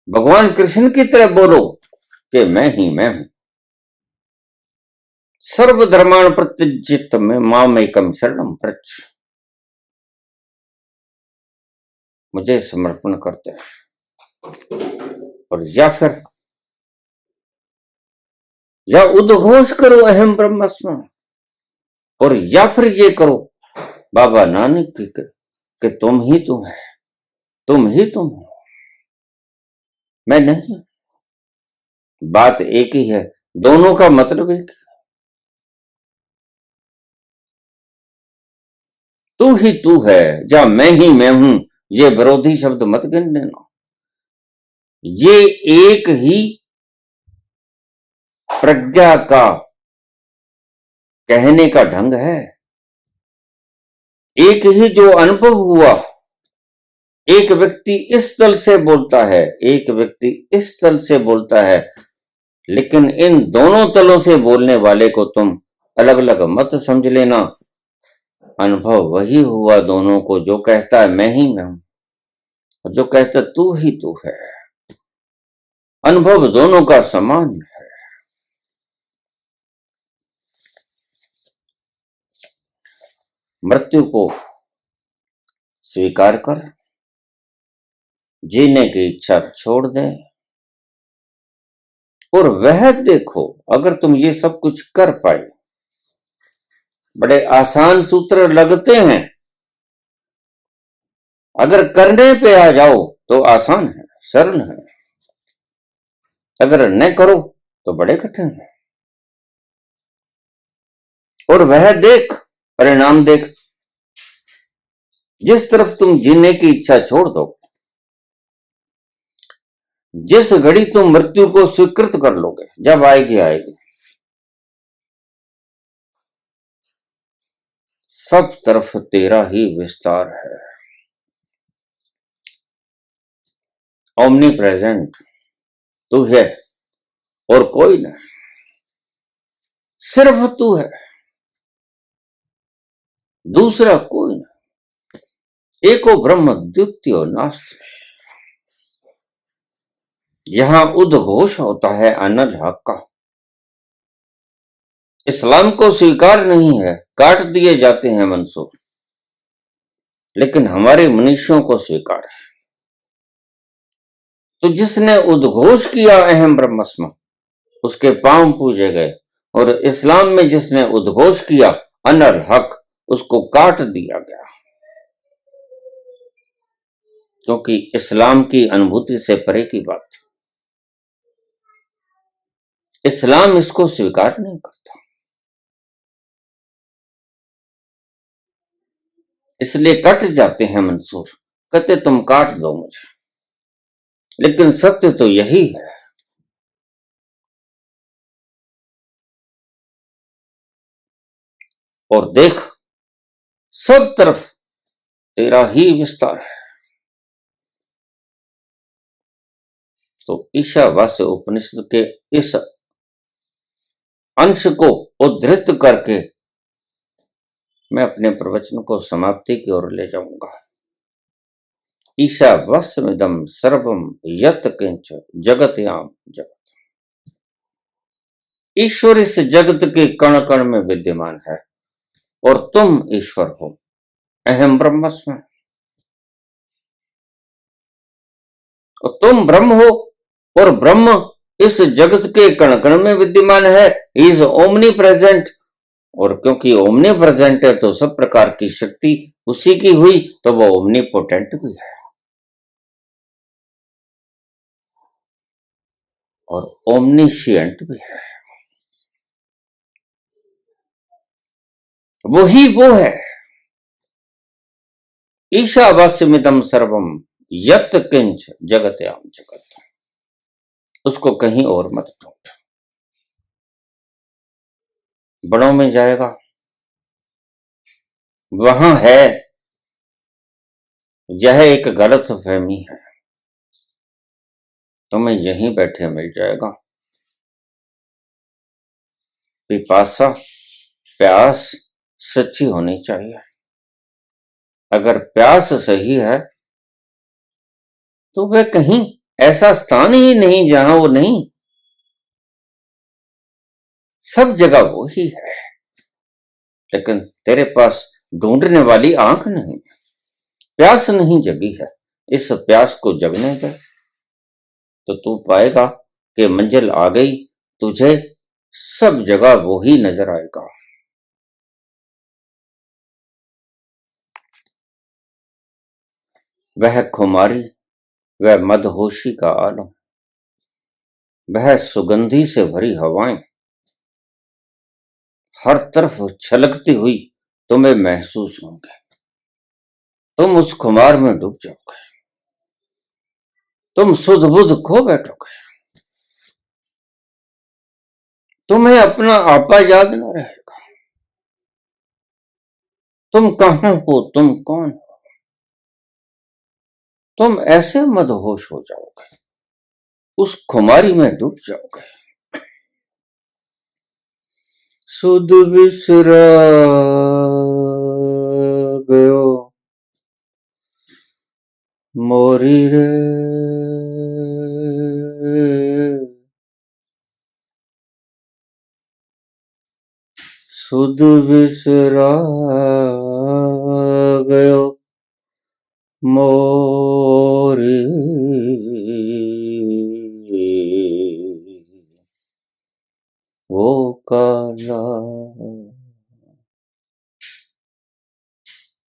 Speaker 1: भगवान कृष्ण की तरह बोलो कि मैं ही मैं हूं। सर्वधर्माण प्रत्यजित में माम एकम शरणम प्रच, मुझे समर्पण करते हैं। और या उद्घोष करो अहम ब्रह्मस्म, और या फिर ये करो बाबा नानक की कि तुम ही तुम है, तुम ही तुम हो, मैं नहीं। बात एक ही है, दोनों का मतलब एक, तू ही तू है, या मैं ही मैं हूं, ये विरोधी शब्द मत गिन लेना। ये एक ही प्रज्ञा का कहने का ढंग है, एक ही जो अनुभव हुआ। एक व्यक्ति इस तल से बोलता है, एक व्यक्ति इस तल से बोलता है, लेकिन इन दोनों तलों से बोलने वाले को तुम अलग अलग मत समझ लेना। अनुभव वही हुआ दोनों को, जो कहता है मैं ही मैं हूं और जो कहता तू ही तू है। अनुभव दोनों का समान है। मृत्यु को स्वीकार कर, जीने की इच्छा छोड़ दे, और वह देखो अगर तुम ये सब कुछ कर पाए। बड़े आसान सूत्र लगते हैं, अगर करने पे आ जाओ तो आसान है, सरल है, अगर न करो तो बड़े कठिन है। और वह देख परिणाम देख, जिस तरफ तुम जीने की इच्छा छोड़ दो, जिस घड़ी तुम मृत्यु को स्वीकृत कर लोगे, जब आएगी आएगी, सब तरफ तेरा ही विस्तार है। ओमनी प्रेजेंट तू है और कोई नहीं, सिर्फ तू है, दूसरा कोई नहीं। एको ब्रह्म द्वितीय नास्ति, यहां उद्घोष होता है अनल हक का। इस्लाम को स्वीकार नहीं है, काट दिए जाते हैं मंसूर, लेकिन हमारे मनुष्यों को स्वीकार है। तो जिसने उद्घोष किया अहम ब्रह्मस्म, उसके पांव पूजे गए, और इस्लाम में जिसने उद्घोष किया अनल हक, उसको काट दिया गया, क्योंकि इस्लाम की अनुभूति से परे की बात थी। इस्लाम इसको स्वीकार नहीं करता, इसलिए कट जाते हैं मंसूर, कहते तुम काट दो मुझे, लेकिन सत्य तो यही है। और देख, सब तरफ तेरा ही विस्तार है। तो ईशावास्य उपनिषद के इस अंश को उद्धृत करके मैं अपने प्रवचन को समाप्ति की ओर ले जाऊंगा। ईशावास्यमिदं सर्वम यत् किंच जगत्याम जगत। ईश्वर इस जगत के कण कण में विद्यमान है, और तुम ईश्वर हो, अहम ब्रह्मस्म, और तुम ब्रह्म हो, और ब्रह्म इस जगत के कण कण में विद्यमान है। इज ओमनी प्रेजेंट, और क्योंकि ओमनी प्रेजेंट है तो सब प्रकार की शक्ति उसी की हुई, तो वो ओमनी पोटेंट भी है और ओमनीशिएंट भी है। वही वो है। ईशावास्यमिदं सर्वम यत् किंच जगत्याम जगत, उसको कहीं और मत ढूंढ। बड़ों में जाएगा, वहां है, यह एक गलत फहमी है, तुम्हें यहीं बैठे मिल जाएगा। पिपासा, प्यास सच्ची होनी चाहिए। अगर प्यास सही है तो वह कहीं ऐसा स्थान ही नहीं जहां वो नहीं, सब जगह वो ही है। लेकिन तेरे पास ढूंढने वाली आंख नहीं, प्यास नहीं जगी है। इस प्यास को जगने दे, तो तू पाएगा कि मंजिल आ गई, तुझे सब जगह वो ही नजर आएगा। वह खुमारी, वह मदहोशी का आलम, वह सुगंधी से भरी हवाएं हर तरफ छलकती हुई तुम्हें महसूस होंगे। तुम उस खुमार में डूब जाओगे, तुम सुध बुध खो बैठोगे, तुम्हें अपना आपा याद न रहेगा। तुम कहां हो, तुम कौन हो, तुम ऐसे मदहोश हो जाओगे, उस खुमारी में डूब जाओगे। सुध बिसरा गयो मोरी रे, सुध बिसरा गयो मोरी, वो काला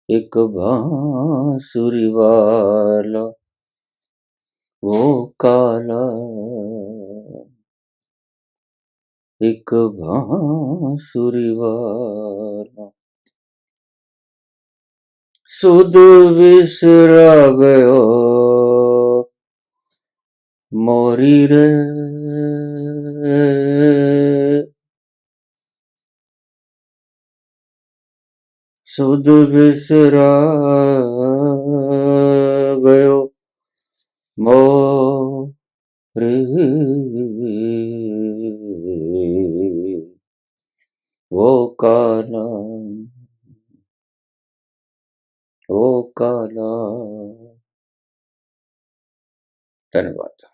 Speaker 1: एक बांसुरी वाला, वो काला एक बांसुरी वाला, सुध बिसरा गयो मोरी रे, सुध बिसरा गयो मोरी, वो काला, वो काला। धन्यवाद।